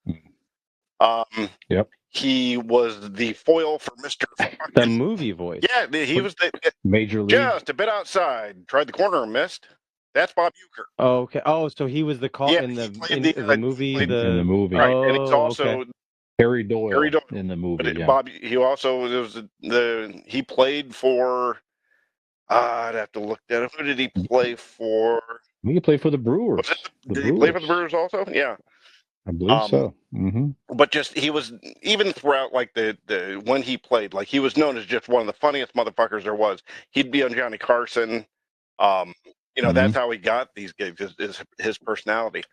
He was the foil for Mr. The movie voice. Yeah, he was the Major League. just a bit outside. Tried the corner and missed. That's Bob Uecker. Oh, okay. Oh, so he was the call in the movie. In the movie, right? And he's also Harry Doyle in the movie. But Yeah. Bob, he also he played for. I'd have to look that up. Who did he play for? He played for the Brewers. Did he play for the Brewers also? Yeah. I believe so. Mm-hmm. But he was, even throughout like the when he played, like he was known as just one of the funniest motherfuckers there was. He'd be on Johnny Carson. That's how he got these gigs, is his personality.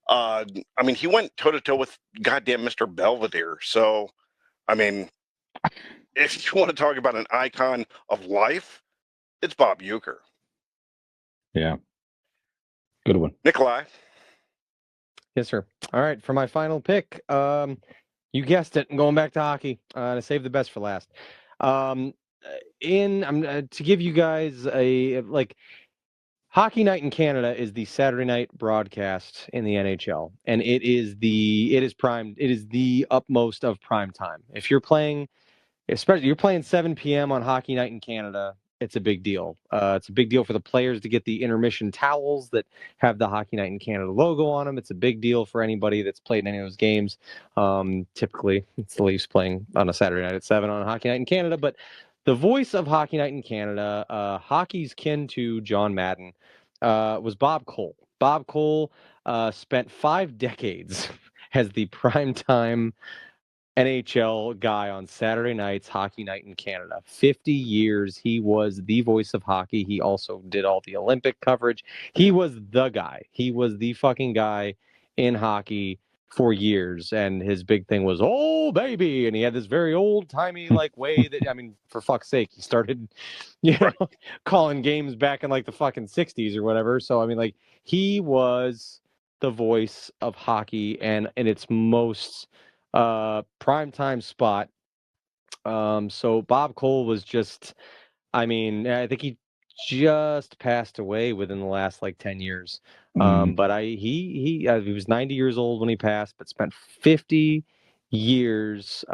I mean, he went toe to toe with goddamn Mr. Belvedere. So, I mean, if you want to talk about an icon of life, it's Bob Uecker. Yeah. Good one. Nikolai. Yes, sir. All right, for my final pick, you guessed it. I'm going back to hockey. To save the best for last. To give you guys Hockey Night in Canada is the Saturday night broadcast in the NHL, and it is the utmost of prime time. If you're playing, especially you're playing 7 p.m. on Hockey Night in Canada, it's a big deal. It's a big deal for the players to get the intermission towels that have the Hockey Night in Canada logo on them. It's a big deal for anybody that's played any of those games. Typically, it's the Leafs playing on a Saturday night at 7 on Hockey Night in Canada, but the voice of Hockey Night in Canada, hockey's kin to John Madden, was Bob Cole. Bob Cole spent 5 decades as the primetime NHL guy on Saturday nights, hockey night in Canada. 50 years, he was the voice of hockey. He also did all the Olympic coverage. He was the guy. He was the fucking guy in hockey for years. And his big thing was, oh, baby. And he had this very old timey like way that, I mean, for fuck's sake, he started, calling games back in like the fucking 60s or whatever. So, I mean, like, he was the voice of hockey and in its most primetime spot. So Bob Cole was just, I mean, I think he just passed away within the last like 10 years. But he was 90 years old when he passed, but spent 50 years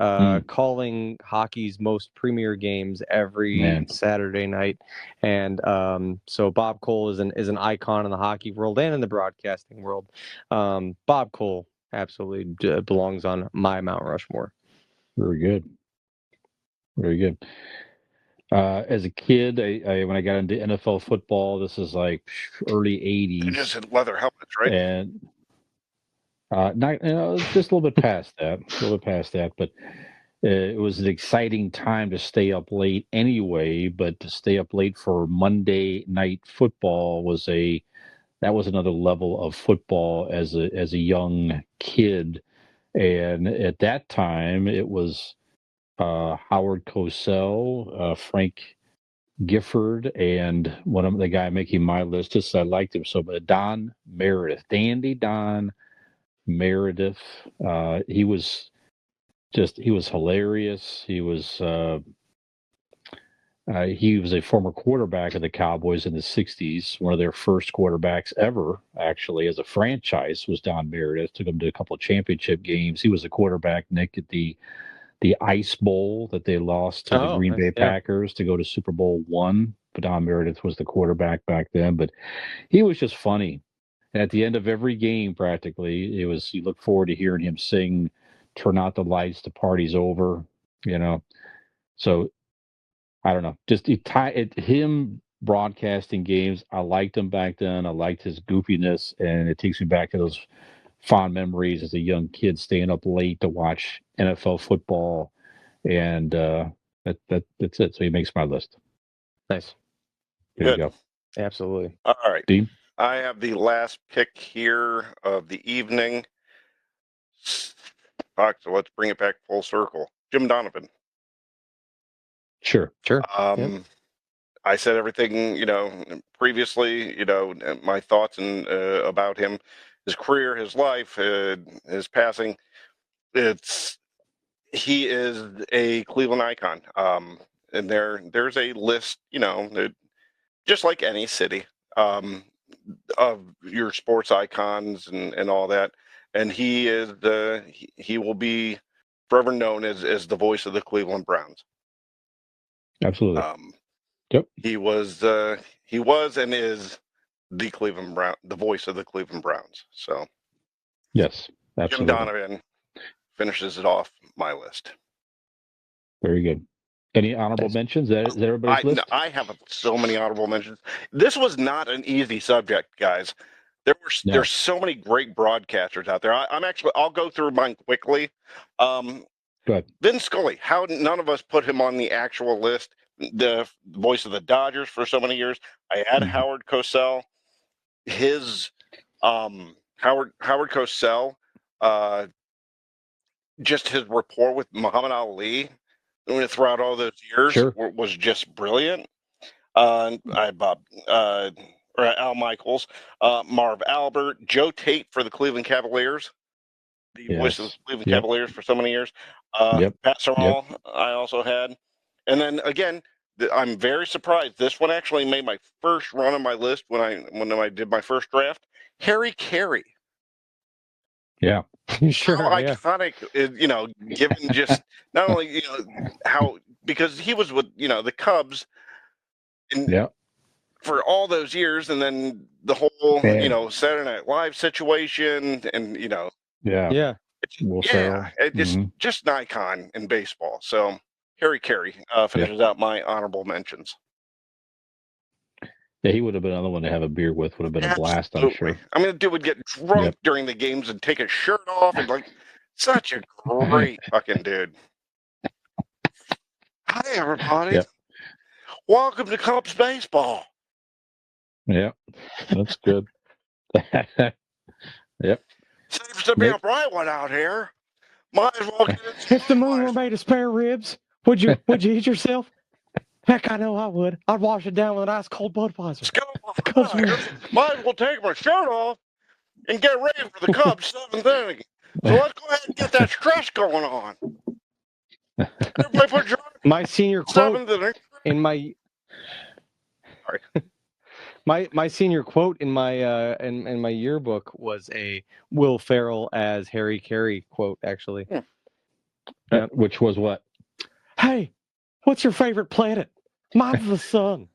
calling hockey's most premier games every Man. Saturday night. And so Bob Cole is an icon in the hockey world and in the broadcasting world. Bob Cole absolutely belongs on my Mount Rushmore. Very good. Very good. As a kid, I when I got into NFL football, this is like early They just '80s, had leather helmets, right? and not just a little bit past that, but it was an exciting time to stay up late anyway. But to stay up late for Monday night football was another level of football as a young kid, and at that time it was Howard Cosell, Frank Gifford, and one of the guy making my list. Just I liked him so, but Don Meredith, Dandy Don Meredith. He was hilarious. He was a former quarterback of the Cowboys in the '60s. One of their first quarterbacks ever, actually, as a franchise, was Don Meredith. Took him to a couple of championship games. He was the quarterback, Nick, at the Ice Bowl that they lost to the Green Bay Packers to go to Super Bowl I. But Don Meredith was the quarterback back then. But he was just funny. And at the end of every game, practically, you look forward to hearing him sing, "Turn out the lights, the party's over," So I don't know. Just him broadcasting games. I liked him back then. I liked his goofiness, and it takes me back to those fond memories as a young kid staying up late to watch NFL football, and that's it. So he makes my list. Nice. There you go. Absolutely. All right. Dean? I have the last pick here of the evening. Fuck, so let's bring it back full circle. Jim Donovan. Sure. I said everything, previously, my thoughts and about him, his career, his life, his passing. He is a Cleveland icon. And there's a list, just like any city, of your sports icons and all that. And he will be forever known as the voice of the Cleveland Browns. Absolutely. Yep. He was and is the voice of the Cleveland Browns. So yes, absolutely. Jim Donovan finishes it off my list. Very good. Any honorable mentions? Is that everybody's list? I have so many honorable mentions. This was not an easy subject, guys. There's so many great broadcasters out there. I'll go through mine quickly. Go ahead. Vin Scully. How none of us put him on the actual list. The voice of the Dodgers for so many years. I had Howard Cosell. His Howard Cosell, just his rapport with Muhammad Ali throughout all those years was just brilliant. I had Bob or Al Michaels, Marv Albert, Joe Tate for the Cleveland Cavaliers, the voice of the Cleveland Cavaliers for so many years. Pat Sorrell, I also had. And then again, I'm very surprised. This one actually made my first run on my list when I did my first draft. Harry Carey. Yeah, sure. How iconic, given just not only how, because he was with the Cubs, and for all those years, and then the whole Saturday Night Live situation, and it's just an icon in baseball. So Harry Carey finishes out my honorable mentions. Yeah, he would have been another one to have a beer with. Would have been a blast, I'm sure. I mean, the dude would get drunk during the games and take his shirt off and Such a great fucking dude. Hi, everybody. Yep. Welcome to Cubs baseball. Yeah, that's good. Yep. Seems to be Nick? a bright one out here. Might as well get it. If the moon were made of spare ribs, would you eat yourself? Heck, I know I would. I'd wash it down with a nice cold Budweiser. Let's go. Cubs win. Might as well take my shirt off and get ready for the Cubs 7th inning. So let's go ahead and get that stretch going on. Everybody put your My senior quote 7th inning. in my my senior quote in my in my yearbook was a Will Ferrell as Harry Carey quote, actually. Yeah. Which was what? Hey, what's your favorite planet? Mine's the sun.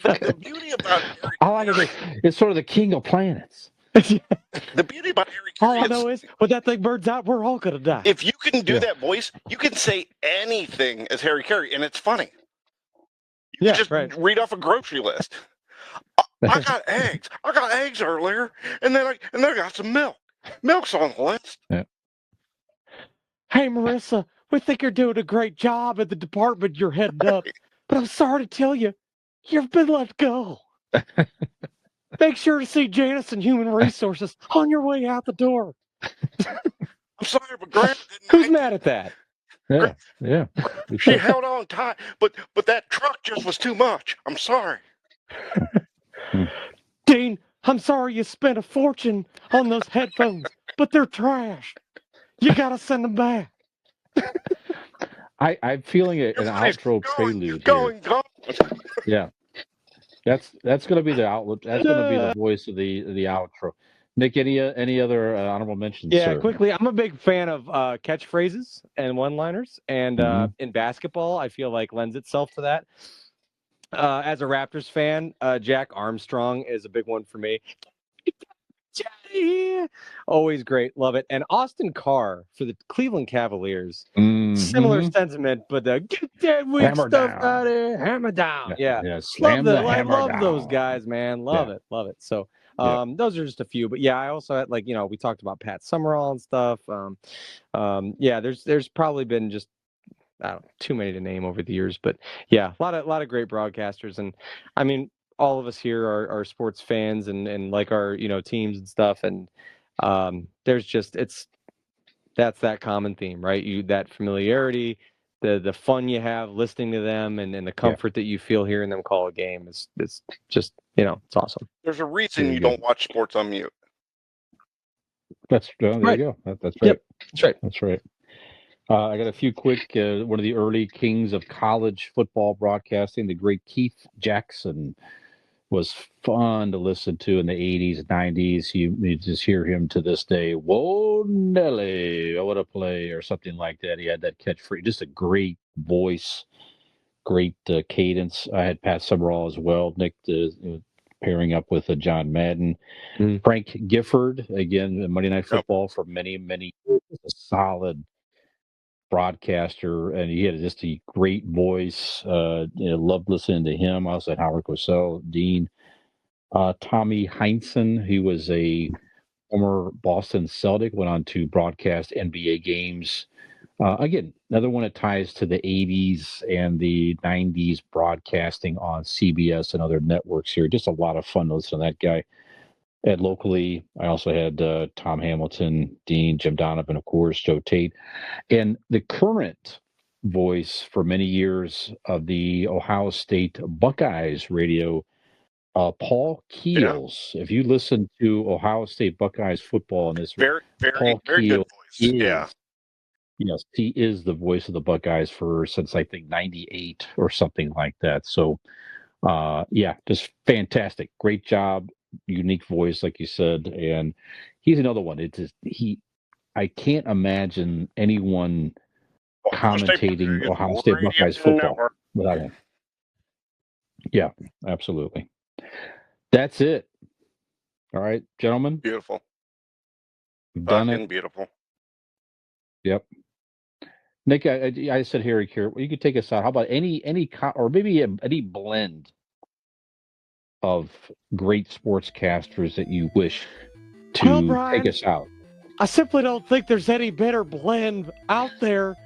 The beauty about Harry I like it. It's sort of the king of planets. the beauty about Harry All Carey I is know is when that thing burns out, we're all gonna die. if you can do Yeah. that voice, you can say anything as Harry Carey, and it's funny. You Yeah, just right. read off a grocery list. I got eggs. I got eggs earlier, and then I got some milk. Milk's on the list. Hey, Marissa, we think you're doing a great job at the department you're heading up, but I'm sorry to tell you, you've been let go. Make sure to see Janice in Human Resources on your way out the door. I'm sorry, but Grant Who's didn't. mad at that? Yeah, yeah. She held on tight, but that truck just was too much. I'm sorry. Dean, I'm sorry you spent a fortune on those headphones, but they're trash. You gotta send them back. I'm feeling an Everybody's outro going, prelude going. here. Yeah, that's going to be the outlet. That's going to be the voice of the outro. Nick, any other honorable mentions? Yeah, sir? quickly, I'm a big fan of catchphrases and one-liners, and in basketball, I feel like lends itself to that. As a Raptors fan, Jack Armstrong is a big one for me. Always great, love it. And Austin Carr for the Cleveland Cavaliers. Similar sentiment, but get that weak Hammer stuff down. out of here, hammer down. Yeah, Slam the hammer love down. those guys, man. Love it. So, those are just a few. But yeah, I also had we talked about Pat Summerall and stuff. Yeah, there's probably been just I don't know, too many to name over the years, but yeah, a lot of great broadcasters, and I mean, all of us here are sports fans and like our teams and stuff, and there's just that's that common theme, right? That familiarity, the fun you have listening to them, and the comfort that you feel hearing them call a game is just it's awesome. There's a reason you don't watch sports on mute. There Right. you go. That's right. Yep. That's right. That's right. I got a few quick. One of the early kings of college football broadcasting, the great Keith Jackson, was fun to listen to in the 80s, 90s. You just hear him to this day. Whoa, Nelly, what a play, or something like that. He had that catchphrase. Just a great voice, great cadence. I had Pat Summerall as well. Nick pairing up with John Madden. Frank Gifford, again, Monday Night Football for many, many years. A solid broadcaster, and he had just a great voice. Loved listening to him. I also had Howard Cosell, Dean, Tommy Heinsohn. He was a former Boston Celtic, went on to broadcast NBA games. Again, another one that ties to the 80s and the 90s broadcasting on CBS and other networks here. Just a lot of fun to listen to that guy. And locally, I also had Tom Hamilton, Dean, Jim Donovan, of course, Joe Tate. And the current voice for many years of the Ohio State Buckeyes radio, Paul Keels. If you listen to Ohio State Buckeyes football in this, very Paul good Keels voice. Yeah. Yes, he is the voice of the Buckeyes since I think 98 or something like that. So, just fantastic. Great job. Unique voice, like you said. And he's another one. I can't imagine anyone commentating Ohio State Buckeyes football without him. Yeah, absolutely. That's it. All right, gentlemen. Beautiful. Done it. Beautiful. Yep. Nick, I said Harry Carey. You could take us out. How about or maybe any blend of great sportscasters that you wish to take us out? I simply don't think there's any better blend out there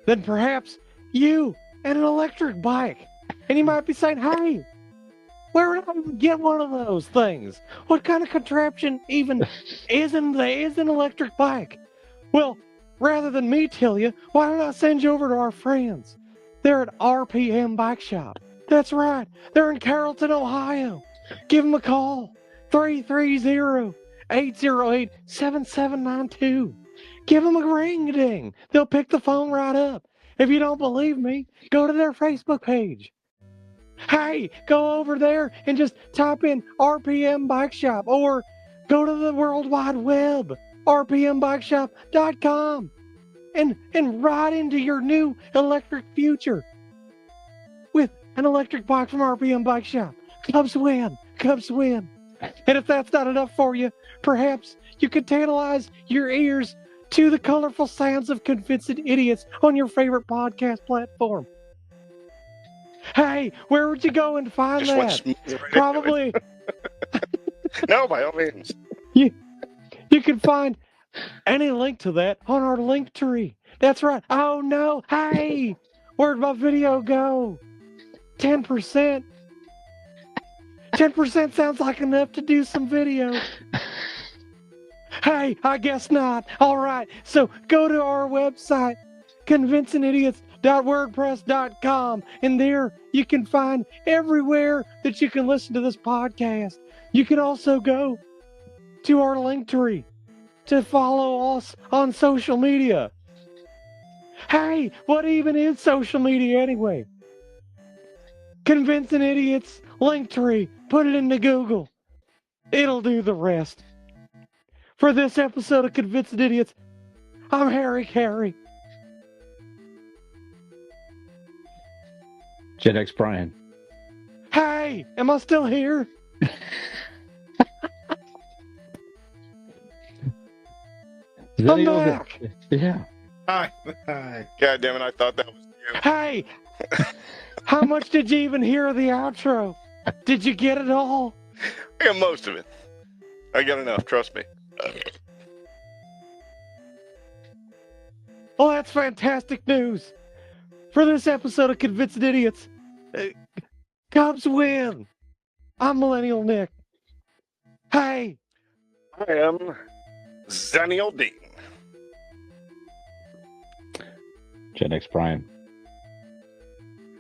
than perhaps you and an electric bike. And you might be saying, hey, where would I even get one of those things? What kind of contraption even is an electric bike? Well, rather than me tell you, why don't I send you over to our friends? They're at RPM Bike Shop. That's right. They're in Carrollton, Ohio. Give them a call. 330-808-7792. Give them a ring-a-ding. They'll pick the phone right up. If you don't believe me, go to their Facebook page. Hey, go over there and just type in RPM Bike Shop or go to the World Wide Web, rpmbikeshop.com, and ride into your new electric future with an electric bike from RPM Bike Shop. Cubs win. Cubs win. And if that's not enough for you, perhaps you could tantalize your ears to the colorful sounds of convincing idiots on your favorite podcast platform. Hey, where would you go and find Just went that? smooth right into Probably it. No, by all means. you can find any link to that on our link tree. That's right. Oh no. Hey, where'd my video go? 10%. 10% sounds like enough to do some video. Hey, I guess not. All right. So go to our website, convincingidiots.wordpress.com, and there you can find everywhere that you can listen to this podcast. You can also go to our link tree to follow us on social media. Hey, what even is social media anyway? Convincing Idiots link tree. Put it into Google. It'll do the rest. For this episode of Convincing Idiots, I'm Harry Carey. Gen X Brian. Hey, am I still here? I'm back. Yeah. Hi. God damn it, I thought that was you. Hey, how much did you even hear of the outro? Did you get it all? I got most of it. I got enough, trust me. Well, that's fantastic news. For this episode of Convincing Idiots, Cubs win. I'm Millennial Nick. Hey, I am Zennial Dean. Gen X Brian.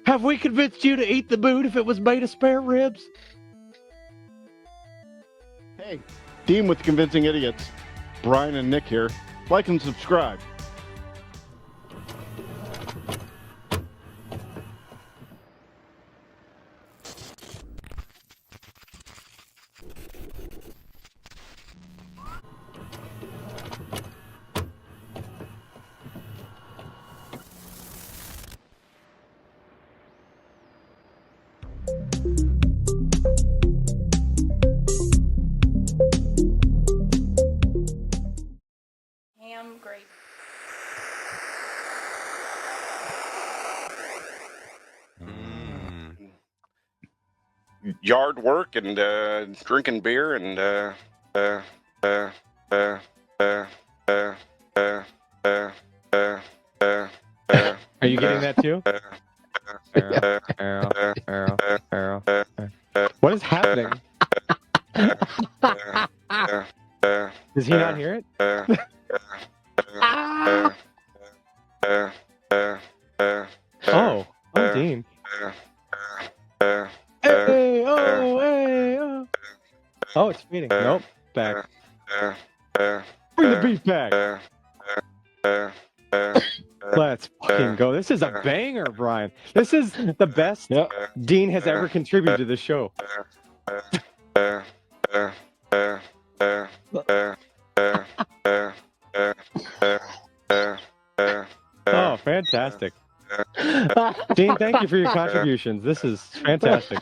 have we convinced you to eat the boot if it was made of spare ribs? Hey, Dean with Convincing Idiots. Brian and Nick here. Like and subscribe. Ham gravy. Yard work and drinking beer and Are you getting that too? What is happening? Does he not hear it? Oh, Dean. Hey, oh, hey, oh. Oh, it's feeding. Nope, back. Bring the beef back. Let's fucking go. This is a banger, Brian. This is the best Dean has ever contributed to the show. Oh, fantastic. Dean, thank you for your contributions. This is fantastic.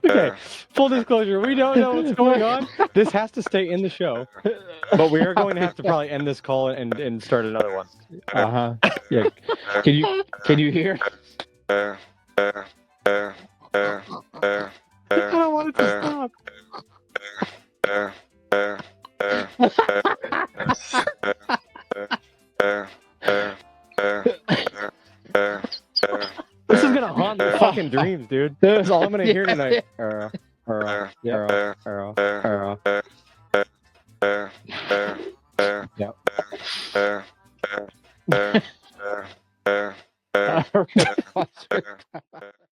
Okay, full disclosure, we don't know what's going on. This has to stay in the show, but we are going to have to probably end this call and start another one. Yeah. Can you hear? I don't want it to stop. gonna haunt my fucking dreams, dude. That's all I'm gonna hear tonight. Yep.